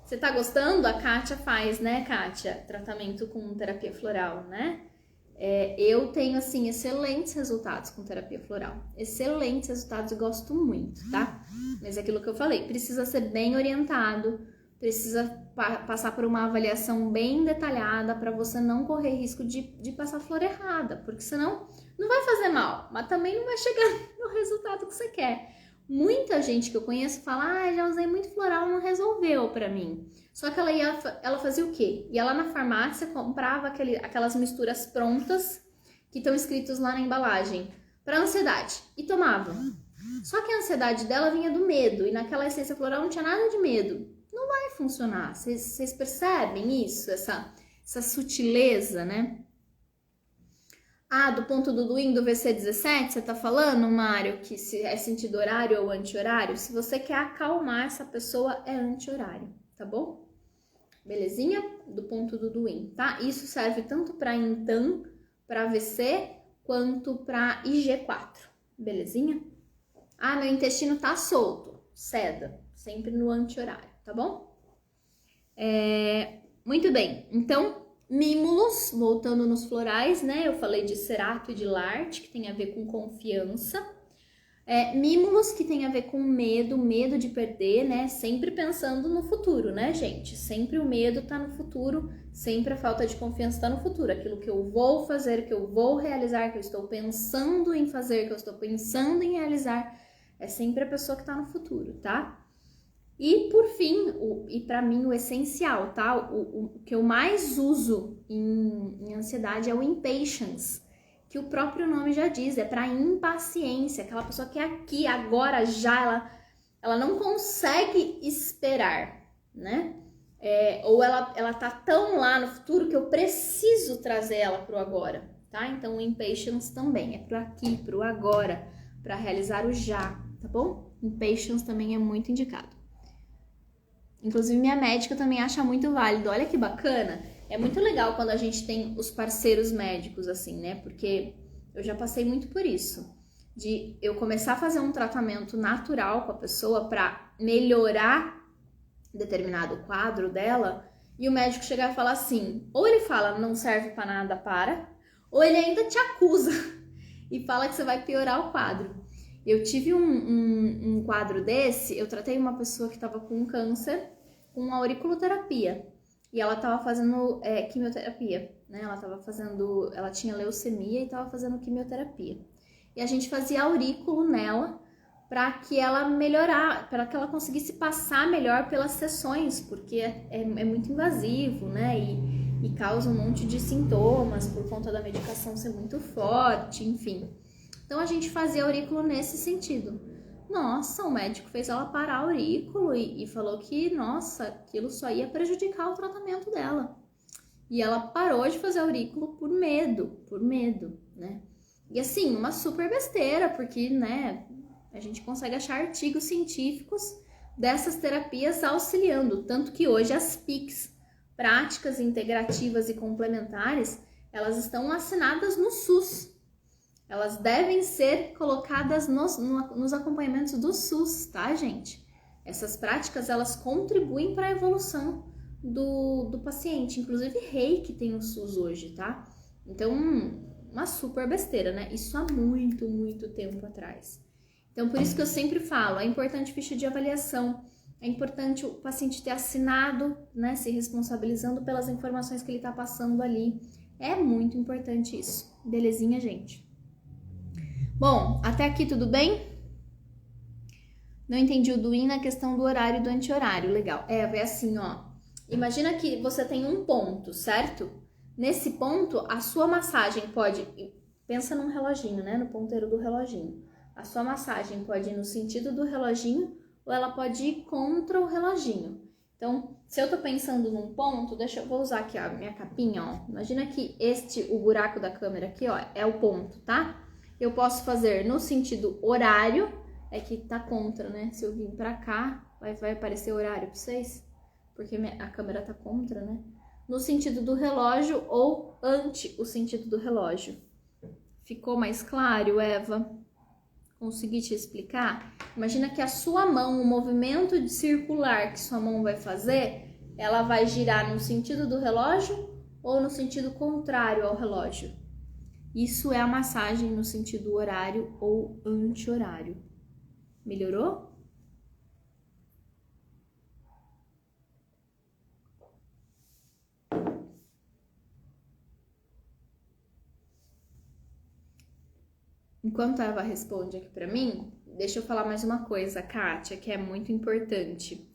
Você tá gostando? A Kátia faz, né, Kátia? Tratamento com terapia floral, né? Eu tenho, assim, excelentes resultados com terapia floral. Excelentes resultados, eu gosto muito, tá? Mas é aquilo que eu falei, precisa ser bem orientado, precisa passar por uma avaliação bem detalhada para você não correr risco de passar flor errada, porque senão não vai fazer mal, mas também não vai chegar no resultado que você quer. Muita gente que eu conheço fala, já usei muito floral, não resolveu pra mim. Só que ela fazia o quê? Ia lá na farmácia, comprava aquelas misturas prontas que estão escritos lá na embalagem para ansiedade e tomava. Só que a ansiedade dela vinha do medo e naquela essência floral não tinha nada de medo. Não vai funcionar. Vocês percebem isso? Essa sutileza, né? Do ponto do Duin do VC17, você tá falando, Mário, que se é sentido horário ou anti-horário? Se você quer acalmar essa pessoa, é anti-horário, tá bom? Belezinha? Do ponto do Duin, tá? Isso serve tanto para Intan, para VC, quanto para IG4, belezinha? Meu intestino tá solto, ceda, sempre no anti-horário, tá bom? Muito bem, então... Mímulos, voltando nos florais, né? Eu falei de Cerato e de Larte, que tem a ver com confiança. Mímulos, que tem a ver com medo de perder, né? Sempre pensando no futuro, né, gente? Sempre o medo tá no futuro, sempre a falta de confiança tá no futuro. Aquilo que eu vou fazer, que eu vou realizar, que eu estou pensando em fazer, que eu estou pensando em realizar, é sempre a pessoa que tá no futuro, tá? E por fim, e para mim o essencial, tá? O que eu mais uso em ansiedade é o impatience, que o próprio nome já diz, é para impaciência, aquela pessoa que é aqui, agora, já, ela não consegue esperar, né? Ou ela tá tão lá no futuro que eu preciso trazer ela pro agora, tá? Então o impatience também é pro aqui, pro agora, para realizar o já, tá bom? Impatience também é muito indicado. Inclusive, minha médica também acha muito válido. Olha que bacana. É muito legal quando a gente tem os parceiros médicos, assim, né? Porque eu já passei muito por isso. De eu começar a fazer um tratamento natural com a pessoa para melhorar determinado quadro dela e o médico chegar e falar assim, ou ele fala, não serve para nada, ou ele ainda te acusa e fala que você vai piorar o quadro. Eu tive um quadro desse, eu tratei uma pessoa que estava com câncer, com auriculoterapia, e ela estava fazendo quimioterapia, né? Ela tinha leucemia e estava fazendo quimioterapia. E a gente fazia aurículo nela para que ela para que ela conseguisse passar melhor pelas sessões, porque é muito invasivo, né? E causa um monte de sintomas por conta da medicação ser muito forte, enfim. Então, a gente fazia aurículo nesse sentido. Nossa, o médico fez ela parar o aurículo e falou que, nossa, aquilo só ia prejudicar o tratamento dela. E ela parou de fazer aurículo por medo, né? E assim, uma super besteira, porque, né, a gente consegue achar artigos científicos dessas terapias auxiliando. Tanto que hoje as PICs, práticas integrativas e complementares, elas estão assinadas no SUS. Elas devem ser colocadas nos acompanhamentos do SUS, tá, gente? Essas práticas, elas contribuem para a evolução do paciente. Inclusive, Reiki tem o SUS hoje, tá? Então, uma super besteira, né? Isso há muito, muito tempo atrás. Então, por isso que eu sempre falo, é importante ficha de avaliação. é importante o paciente ter assinado, né, se responsabilizando pelas informações que ele tá passando ali. É muito importante isso. Belezinha, gente? Bom, até aqui tudo bem? Não entendi o do IN na questão do horário e do anti-horário. Legal. É assim, ó. Imagina que você tem um ponto, certo? Nesse ponto, a sua massagem pode... Pensa num reloginho, né? No ponteiro do reloginho. A sua massagem pode ir no sentido do reloginho ou ela pode ir contra o reloginho. Então, se eu tô pensando num ponto, vou usar aqui a minha capinha, ó. Imagina que o buraco da câmera aqui, ó, é o ponto, tá? Eu posso fazer no sentido horário, é que tá contra, né? Se eu vir pra cá, vai aparecer horário pra vocês? Porque a câmera tá contra, né? No sentido do relógio ou ante o sentido do relógio. Ficou mais claro, Eva? Consegui te explicar? Imagina que a sua mão, o movimento circular que sua mão vai fazer, ela vai girar no sentido do relógio ou no sentido contrário ao relógio. Isso é a massagem no sentido horário ou anti-horário. Melhorou? Enquanto a Eva responde aqui pra mim, deixa eu falar mais uma coisa, Kátia, que é muito importante.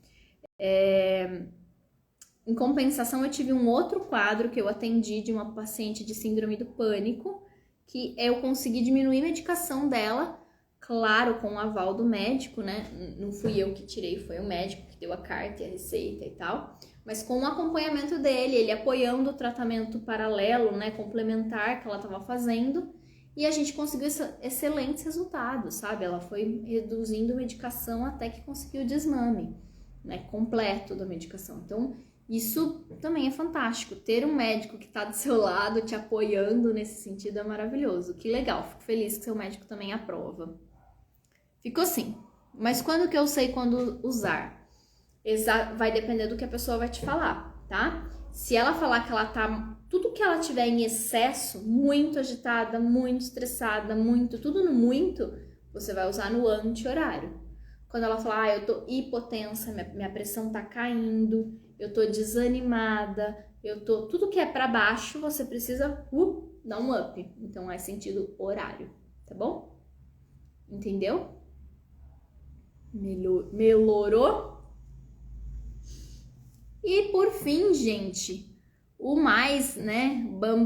Em compensação, eu tive um outro quadro que eu atendi de uma paciente de síndrome do pânico, que eu consegui diminuir a medicação dela, claro, com o aval do médico, né? Não fui eu que tirei, foi o médico que deu a carta e a receita e tal. Mas com o acompanhamento dele, ele apoiando o tratamento paralelo, né, complementar que ela estava fazendo, e a gente conseguiu excelentes resultados, sabe? Ela foi reduzindo a medicação até que conseguiu o desmame, né, completo da medicação. Então, isso também é fantástico. Ter um médico que está do seu lado, te apoiando nesse sentido é maravilhoso. Que legal, fico feliz que seu médico também aprova. Ficou assim. Mas quando que eu sei quando usar? Vai depender do que a pessoa vai te falar, tá? Se ela falar que ela tá... Tudo que ela tiver em excesso, muito agitada, muito estressada, tudo no muito, você vai usar no anti-horário. Quando ela falar, eu tô hipotensa, minha pressão tá caindo, eu tô desanimada, tudo que é pra baixo, você precisa dar um up. Então é sentido horário, tá bom? Entendeu? Melhorou? E por fim, gente, o mais, né, bam,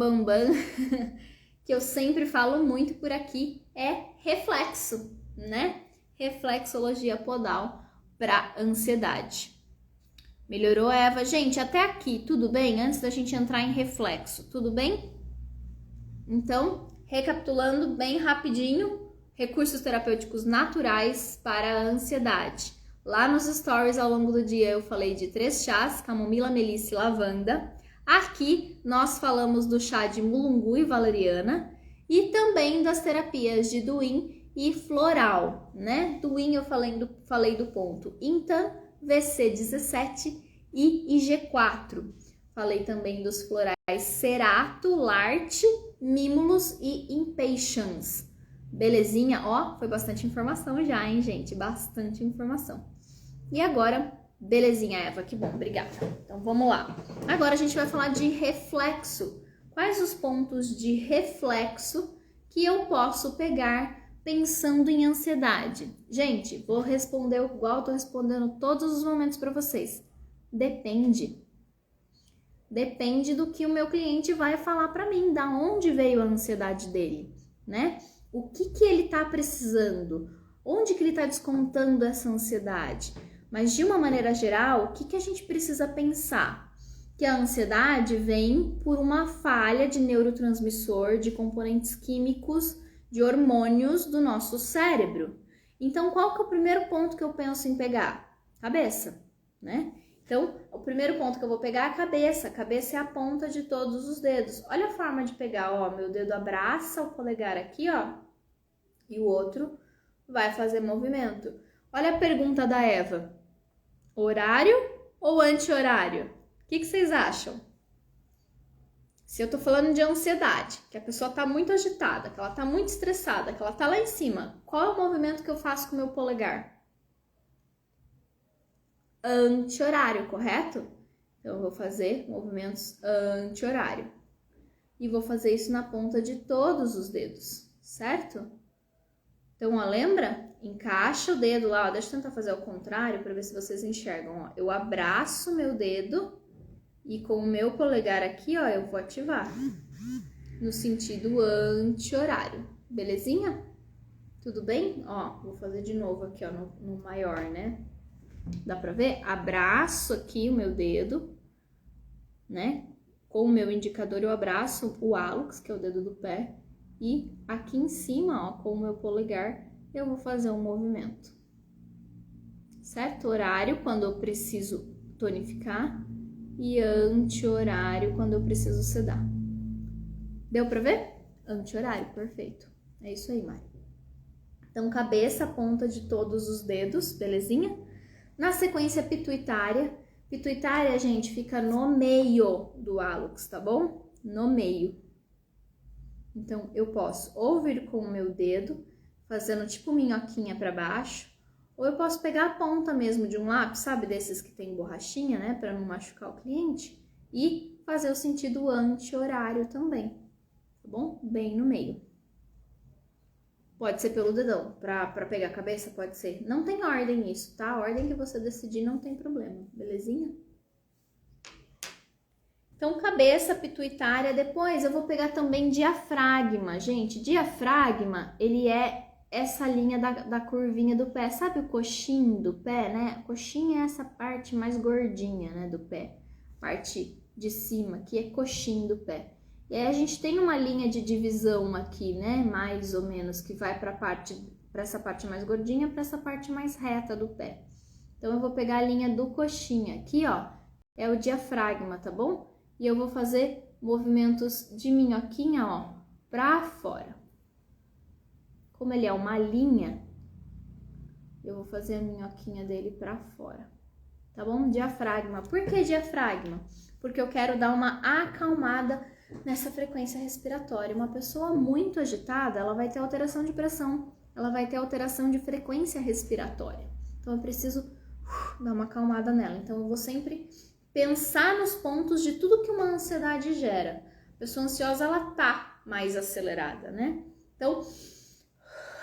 que eu sempre falo muito por aqui é reflexo, né? Reflexologia podal para ansiedade. Melhorou, Eva? Gente, até aqui, tudo bem? Antes da gente entrar em reflexo, tudo bem? Então, recapitulando bem rapidinho, recursos terapêuticos naturais para a ansiedade. Lá nos stories ao longo do dia eu falei de 3 chás, camomila, melissa e lavanda. Aqui nós falamos do chá de mulungu e valeriana e também das terapias de Duin e floral, né? Duin eu falei do ponto Intan, VC17 e IG4. Falei também dos florais Cerato, Larte, Mimulus e Impatiens. Belezinha? Ó, foi bastante informação já, hein, gente? Bastante informação. E agora, belezinha, Eva, que bom, obrigada. Então, vamos lá. Agora a gente vai falar de reflexo. Quais os pontos de reflexo que eu posso pegar pensando em ansiedade? Gente, vou responder igual eu tô respondendo todos os momentos para vocês. Depende. Depende do que o meu cliente vai falar para mim, da onde veio a ansiedade dele, né? O que ele tá precisando? Onde que ele tá descontando essa ansiedade? Mas de uma maneira geral, o que a gente precisa pensar? Que a ansiedade vem por uma falha de neurotransmissor, de componentes químicos, de hormônios do nosso cérebro. Então, qual que é o primeiro ponto que eu penso em pegar? Cabeça, né? Então, o primeiro ponto que eu vou pegar é a cabeça. A cabeça é a ponta de todos os dedos. Olha a forma de pegar, ó. Meu dedo abraça o polegar aqui, ó. E o outro vai fazer movimento. Olha a pergunta da Eva. Horário ou anti-horário? O que vocês acham? Se eu tô falando de ansiedade, que a pessoa tá muito agitada, que ela tá muito estressada, que ela tá lá em cima, qual é o movimento que eu faço com o meu polegar? anti-horário, correto? Então, eu vou fazer movimentos anti-horário. E vou fazer isso na ponta de todos os dedos, certo? Então, ó, lembra? Encaixa o dedo lá, ó, deixa eu tentar fazer ao contrário para ver se vocês enxergam, ó. Eu abraço meu dedo e com o meu polegar aqui, ó, eu vou ativar no sentido anti-horário, belezinha? Tudo bem? Ó, vou fazer de novo aqui, ó, no maior, né? Dá pra ver? Abraço aqui o meu dedo, né? Com o meu indicador eu abraço o hálux, que é o dedo do pé, e aqui em cima, ó, com o meu polegar, eu vou fazer um movimento. Certo? Horário, quando eu preciso tonificar, e anti-horário, quando eu preciso sedar. Deu pra ver? Anti-horário, perfeito. É isso aí, Mari. Então, cabeça, ponta de todos os dedos, belezinha? Na sequência, pituitária. Pituitária, gente, fica no meio do hálux, tá bom? No meio. Então, eu posso ou vir com o meu dedo, fazendo tipo minhoquinha para baixo, ou eu posso pegar a ponta mesmo de um lápis, sabe? Desses que tem borrachinha, né? Para não machucar o cliente. E fazer o sentido anti-horário também, tá bom? Bem no meio. Pode ser pelo dedão, pra pegar a cabeça, pode ser. Não tem ordem isso, tá? A ordem que você decidir não tem problema, belezinha? Então, cabeça, pituitária, depois eu vou pegar também diafragma. Gente, diafragma, ele é essa linha da curvinha do pé. Sabe o coxinho do pé, né? Coxinha é essa parte mais gordinha, né, do pé. Parte de cima, que é coxinho do pé. E aí a gente tem uma linha de divisão aqui, né, mais ou menos, que vai para essa parte mais gordinha, para essa parte mais reta do pé. Então, eu vou pegar a linha do coxinha. Aqui, ó, é o diafragma, tá bom? E eu vou fazer movimentos de minhoquinha, ó, pra fora. Como ele é uma linha, eu vou fazer a minhoquinha dele pra fora. Tá bom? Diafragma. Por que diafragma? Porque eu quero dar uma acalmada nessa frequência respiratória. Uma pessoa muito agitada, ela vai ter alteração de pressão, ela vai ter alteração de frequência respiratória. Então, eu preciso dar uma acalmada nela. Então, eu vou sempre pensar nos pontos de tudo que uma ansiedade gera. A pessoa ansiosa, ela tá mais acelerada, né? Então,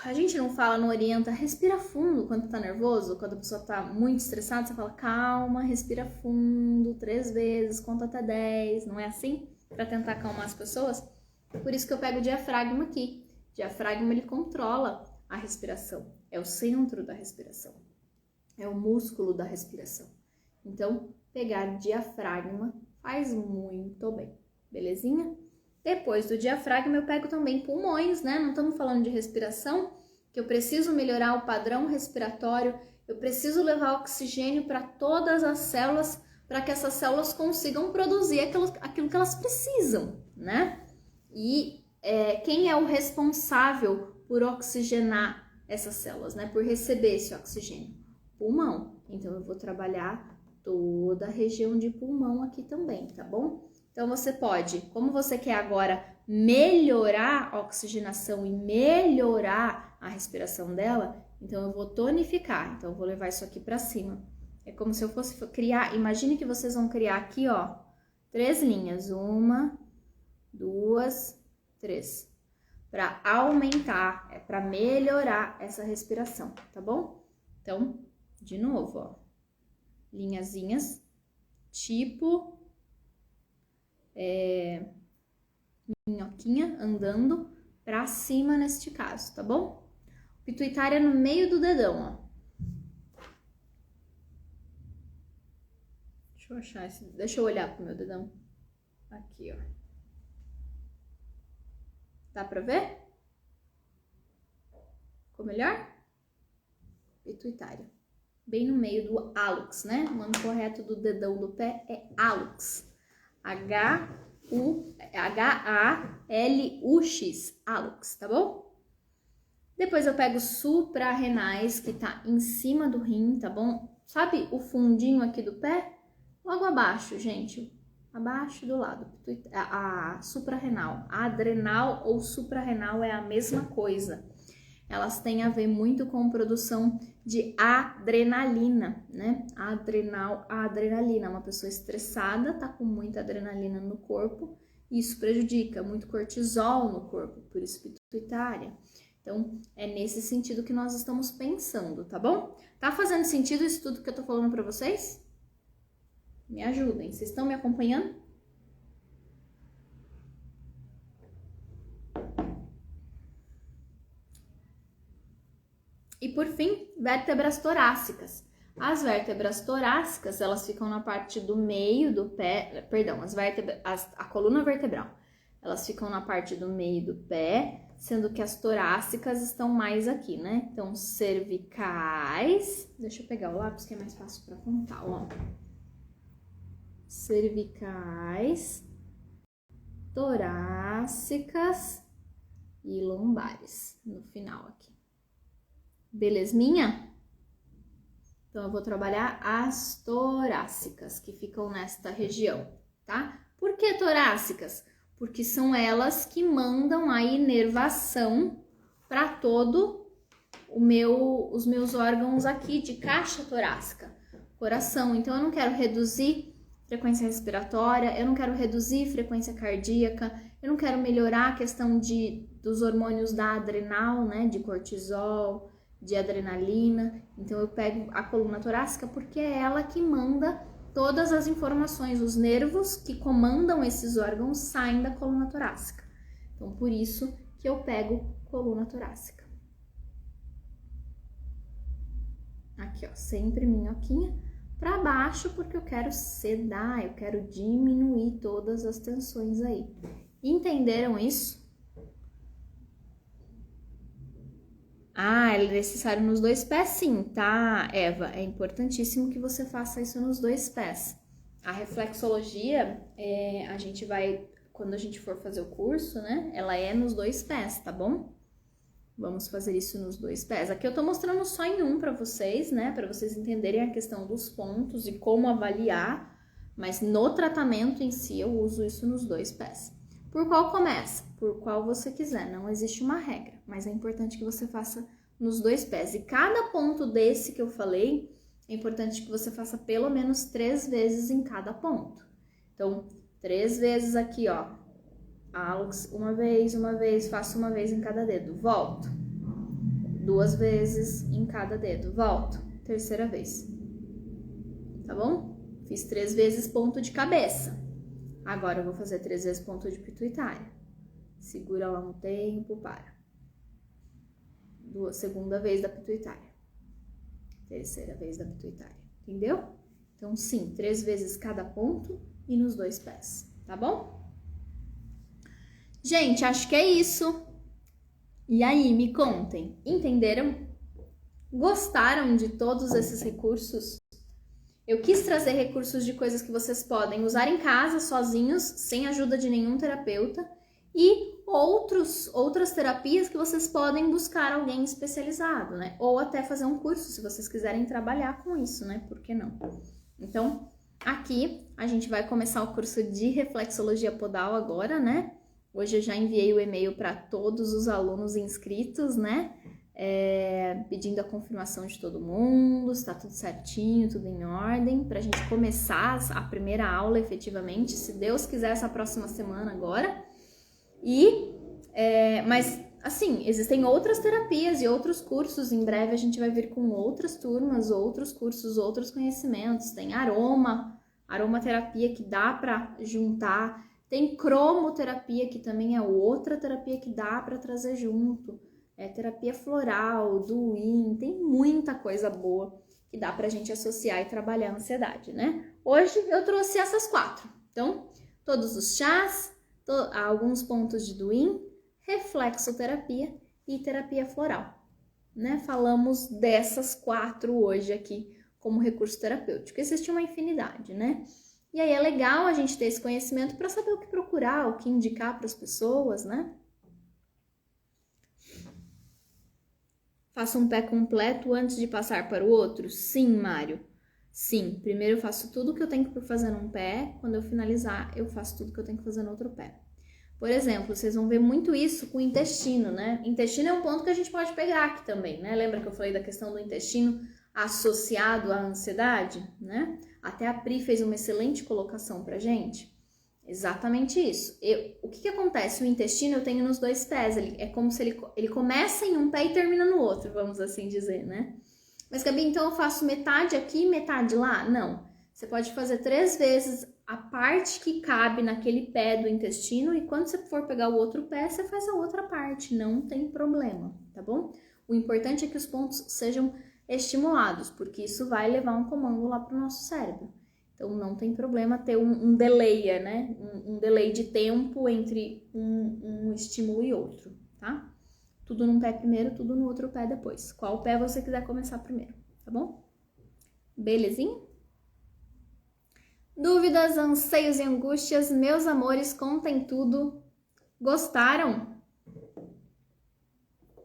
a gente não fala, não orienta, respira fundo quando tá nervoso, quando a pessoa tá muito estressada, você fala, calma, respira fundo 3 vezes, conta até 10, não é assim? Pra tentar acalmar as pessoas. Por isso que eu pego o diafragma aqui. O diafragma, ele controla a respiração, é o centro da respiração, é o músculo da respiração. Então, pegar diafragma faz muito bem, belezinha? Depois do diafragma, eu pego também pulmões, né? Não estamos falando de respiração, que eu preciso melhorar o padrão respiratório, eu preciso levar oxigênio para todas as células, para que essas células consigam produzir aquilo que elas precisam, né? E quem é o responsável por oxigenar essas células, né? Por receber esse oxigênio? Pulmão. Então, eu vou trabalhar toda a região de pulmão aqui também, tá bom? Então, você pode, como você quer agora melhorar a oxigenação e melhorar a respiração dela, então eu vou tonificar. Então, eu vou levar isso aqui pra cima. É como se eu fosse criar, imagine que vocês vão criar aqui, ó, 3 linhas. 1, 2, 3. Para aumentar, para melhorar essa respiração, tá bom? Então, de novo, ó. Linhazinhas, tipo minhoquinha andando pra cima neste caso, tá bom? Pituitária no meio do dedão, ó. Deixa eu achar esse, deixa eu olhar pro meu dedão. Aqui, ó. Dá pra ver? Ficou melhor? Pituitária. Bem no meio do hálux, né? O nome correto do dedão do pé é hálux. H-A-L-U-X, hálux, tá bom? Depois eu pego suprarrenais, que tá em cima do rim, tá bom? Sabe o fundinho aqui do pé? Logo abaixo, gente. Abaixo do lado. A suprarrenal. A adrenal ou suprarrenal é a mesma coisa. elas têm a ver muito com produção de adrenalina, né? A adrenalina, uma pessoa estressada tá com muita adrenalina no corpo, e isso prejudica, muito cortisol no corpo, por isso pituitária. Então, é nesse sentido que nós estamos pensando, tá bom? Tá fazendo sentido isso tudo que eu tô falando pra vocês? Me ajudem, vocês estão me acompanhando? E por fim, vértebras torácicas. As vértebras torácicas, elas ficam na parte do meio do pé, perdão, a coluna vertebral. Elas ficam na parte do meio do pé, sendo que as torácicas estão mais aqui, né? Então, cervicais, deixa eu pegar o lápis que é mais fácil para contar, ó. Cervicais, torácicas e lombares no final aqui. Belezminha? Então, eu vou trabalhar as torácicas, que ficam nesta região, tá? Por que torácicas? Porque são elas que mandam a inervação para todo os meus órgãos aqui de caixa torácica, coração. Então, eu não quero reduzir frequência respiratória, eu não quero reduzir frequência cardíaca, eu não quero melhorar a questão dos hormônios da adrenal, né, de cortisol, de adrenalina. Então, eu pego a coluna torácica porque é ela que manda todas as informações, os nervos que comandam esses órgãos saem da coluna torácica. Então, por isso que eu pego coluna torácica. Aqui, ó, sempre minhoquinha para baixo, porque eu quero sedar, eu quero diminuir todas as tensões aí. Entenderam isso? Ah, é necessário nos dois pés, sim, tá, Eva? É importantíssimo que você faça isso nos dois pés. A reflexologia, a gente vai, quando a gente for fazer o curso, né? Ela é nos dois pés, tá bom? Vamos fazer isso nos dois pés. Aqui eu tô mostrando só em um para vocês, né? Para vocês entenderem a questão dos pontos e como avaliar, mas no tratamento em si eu uso isso nos dois pés. Por qual começa? Por qual você quiser, não existe uma regra, mas é importante que você faça nos dois pés. E cada ponto desse que eu falei, é importante que você faça pelo menos 3 vezes em cada ponto. Então, 3 vezes aqui, ó. Alex, uma vez, faço uma vez em cada dedo, volto. 2 vezes em cada dedo, volto. 3ª vez. Tá bom? Fiz 3 vezes ponto de cabeça. Agora eu vou fazer 3 vezes ponto de pituitária. Segura lá um tempo, para. 2ª vez da pituitária. 3ª vez da pituitária. Entendeu? Então, sim, 3 vezes cada ponto e nos dois pés. Tá bom? Gente, acho que é isso. E aí, me contem. Entenderam? Gostaram de todos esses recursos? Eu quis trazer recursos de coisas que vocês podem usar em casa, sozinhos, sem ajuda de nenhum terapeuta, e outras terapias que vocês podem buscar alguém especializado, né? Ou até fazer um curso, se vocês quiserem trabalhar com isso, né? Por que não? Então, aqui a gente vai começar o curso de reflexologia podal agora, né? Hoje eu já enviei o e-mail para todos os alunos inscritos, né? Pedindo a confirmação de todo mundo, se tá tudo certinho, tudo em ordem, pra gente começar a primeira aula efetivamente, se Deus quiser, essa próxima semana agora. Mas, assim, existem outras terapias e outros cursos, em breve a gente vai vir com outras turmas, outros cursos, outros conhecimentos. Tem aromaterapia que dá pra juntar, tem cromoterapia que também é outra terapia que dá pra trazer junto. Terapia floral, do yin, tem muita coisa boa que dá pra gente associar e trabalhar a ansiedade, né? Hoje eu trouxe essas 4. Então, todos os chás, alguns pontos de do yin, reflexoterapia e terapia floral, né? Falamos dessas 4 hoje aqui como recurso terapêutico. Existe uma infinidade, né? E aí é legal a gente ter esse conhecimento para saber o que procurar, o que indicar para as pessoas, né? Faço um pé completo antes de passar para o outro? Sim, Mário. Sim, primeiro eu faço tudo que eu tenho que fazer num pé, quando eu finalizar, eu faço tudo que eu tenho que fazer no outro pé. Por exemplo, vocês vão ver muito isso com o intestino, né? Intestino é um ponto que a gente pode pegar aqui também, né? Lembra que eu falei da questão do intestino associado à ansiedade, né? Até a Pri fez uma excelente colocação pra gente. Exatamente isso. O que acontece? O intestino eu tenho nos dois pés. É como se ele começa em um pé e termina no outro, vamos assim dizer, né? Mas, Gabi, então eu faço metade aqui e metade lá? Não. Você pode fazer 3 vezes a parte que cabe naquele pé do intestino e quando você for pegar o outro pé, você faz a outra parte. Não tem problema, tá bom? O importante é que os pontos sejam estimulados, porque isso vai levar um comando lá para o nosso cérebro. Então, não tem problema ter um delay, né? Um delay de tempo entre um estímulo e outro, tá? Tudo num pé primeiro, tudo no outro pé depois. Qual pé você quiser começar primeiro, tá bom? Belezinha? Dúvidas, anseios e angústias, meus amores, contem tudo. Gostaram?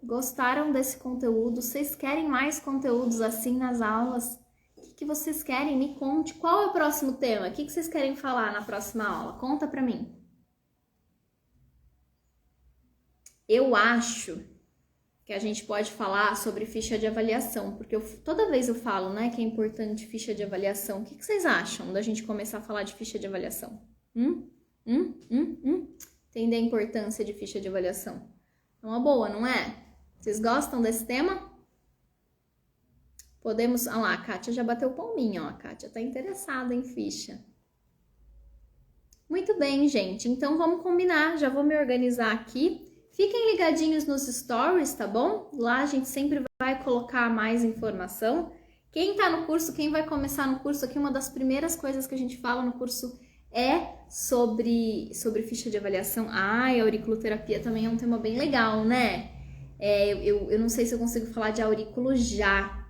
Gostaram desse conteúdo? Vocês querem mais conteúdos assim nas aulas? O que vocês querem? Me conte. Qual é o próximo tema? O que vocês querem falar na próxima aula? Conta pra mim. Eu acho que a gente pode falar sobre ficha de avaliação, porque toda vez eu falo, né, que é importante ficha de avaliação. O que vocês acham da gente começar a falar de ficha de avaliação? Entender a importância de ficha de avaliação? É uma boa, não é? Vocês gostam desse tema? Podemos... Ah lá, a Kátia já bateu palminha, ó. A Kátia tá interessada em ficha. Muito bem, gente. Então, vamos combinar. Já vou me organizar aqui. Fiquem ligadinhos nos stories, tá bom? Lá a gente sempre vai colocar mais informação. Quem tá no curso, quem vai começar no curso aqui, uma das primeiras coisas que a gente fala no curso é sobre ficha de avaliação. Ah, e a auriculoterapia também é um tema bem legal, né? Eu não sei se eu consigo falar de aurículo já,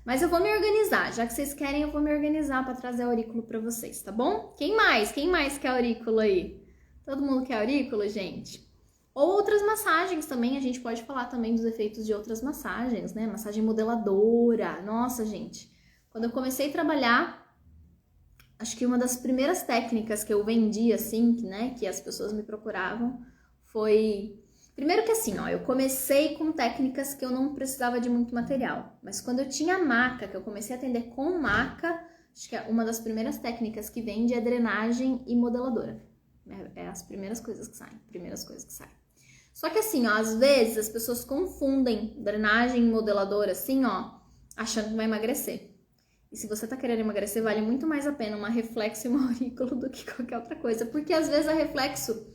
mas eu vou me organizar. Já que vocês querem, eu vou me organizar para trazer aurículo para vocês, tá bom? Quem mais? Quem mais quer aurículo aí? Todo mundo quer aurículo, gente? Ou outras massagens também, a gente pode falar também dos efeitos de outras massagens, né? Massagem modeladora. Nossa, gente, quando eu comecei a trabalhar, acho que uma das primeiras técnicas que eu vendi, assim, né, que as pessoas me procuravam, foi... Primeiro que assim, ó, eu comecei com técnicas que eu não precisava de muito material, mas quando eu tinha maca, que eu comecei a atender com maca, acho que uma das primeiras técnicas que vende é drenagem e modeladora. É as primeiras coisas que saem. Só que assim, ó, às vezes as pessoas confundem drenagem e modeladora assim, ó, achando que vai emagrecer. E se você tá querendo emagrecer, vale muito mais a pena uma reflexo e uma aurículo do que qualquer outra coisa. Porque às vezes a reflexo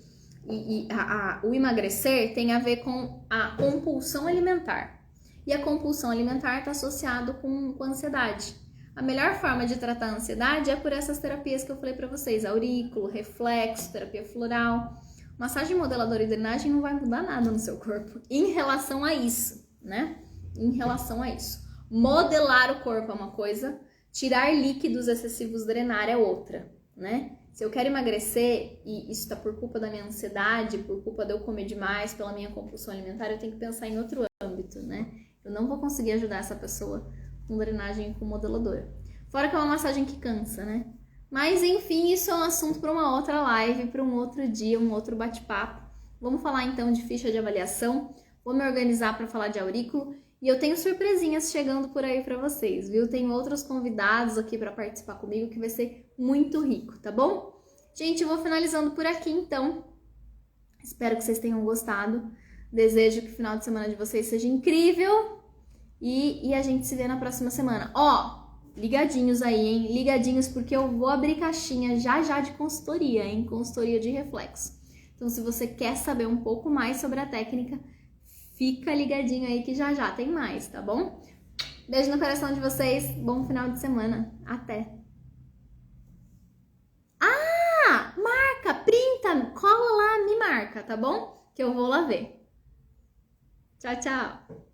o emagrecer tem a ver com a compulsão alimentar. E a compulsão alimentar está associado com ansiedade. A melhor forma de tratar a ansiedade é por essas terapias que eu falei para vocês. Aurículo, reflexo, terapia floral. Massagem modeladora e drenagem não vai mudar nada no seu corpo em relação a isso, né? Em relação a isso. Modelar o corpo é uma coisa, tirar líquidos excessivos, drenar é outra, né? Se eu quero emagrecer e isso tá por culpa da minha ansiedade, por culpa de eu comer demais, pela minha compulsão alimentar, eu tenho que pensar em outro âmbito, né? Eu não vou conseguir ajudar essa pessoa com drenagem e com modeladora. Fora que é uma massagem que cansa, né? Mas, enfim, isso é um assunto para uma outra live, para um outro dia, um outro bate-papo. Vamos falar, então, de ficha de avaliação. Vou me organizar para falar de aurículo. E eu tenho surpresinhas chegando por aí para vocês, viu? Tenho outros convidados aqui para participar comigo que vai ser muito rico, tá bom? Gente, eu vou finalizando por aqui, então. Espero que vocês tenham gostado. Desejo que o final de semana de vocês seja incrível. E a gente se vê na próxima semana. Ó! Ligadinhos aí, hein? Ligadinhos, porque eu vou abrir caixinha já de consultoria, hein? Consultoria de reflexo. Então, se você quer saber um pouco mais sobre a técnica, fica ligadinho aí que já tem mais, tá bom? Beijo no coração de vocês. Bom final de semana. Até! Ah! Marca! Printa! Cola lá, me marca, tá bom? Que eu vou lá ver. Tchau, tchau!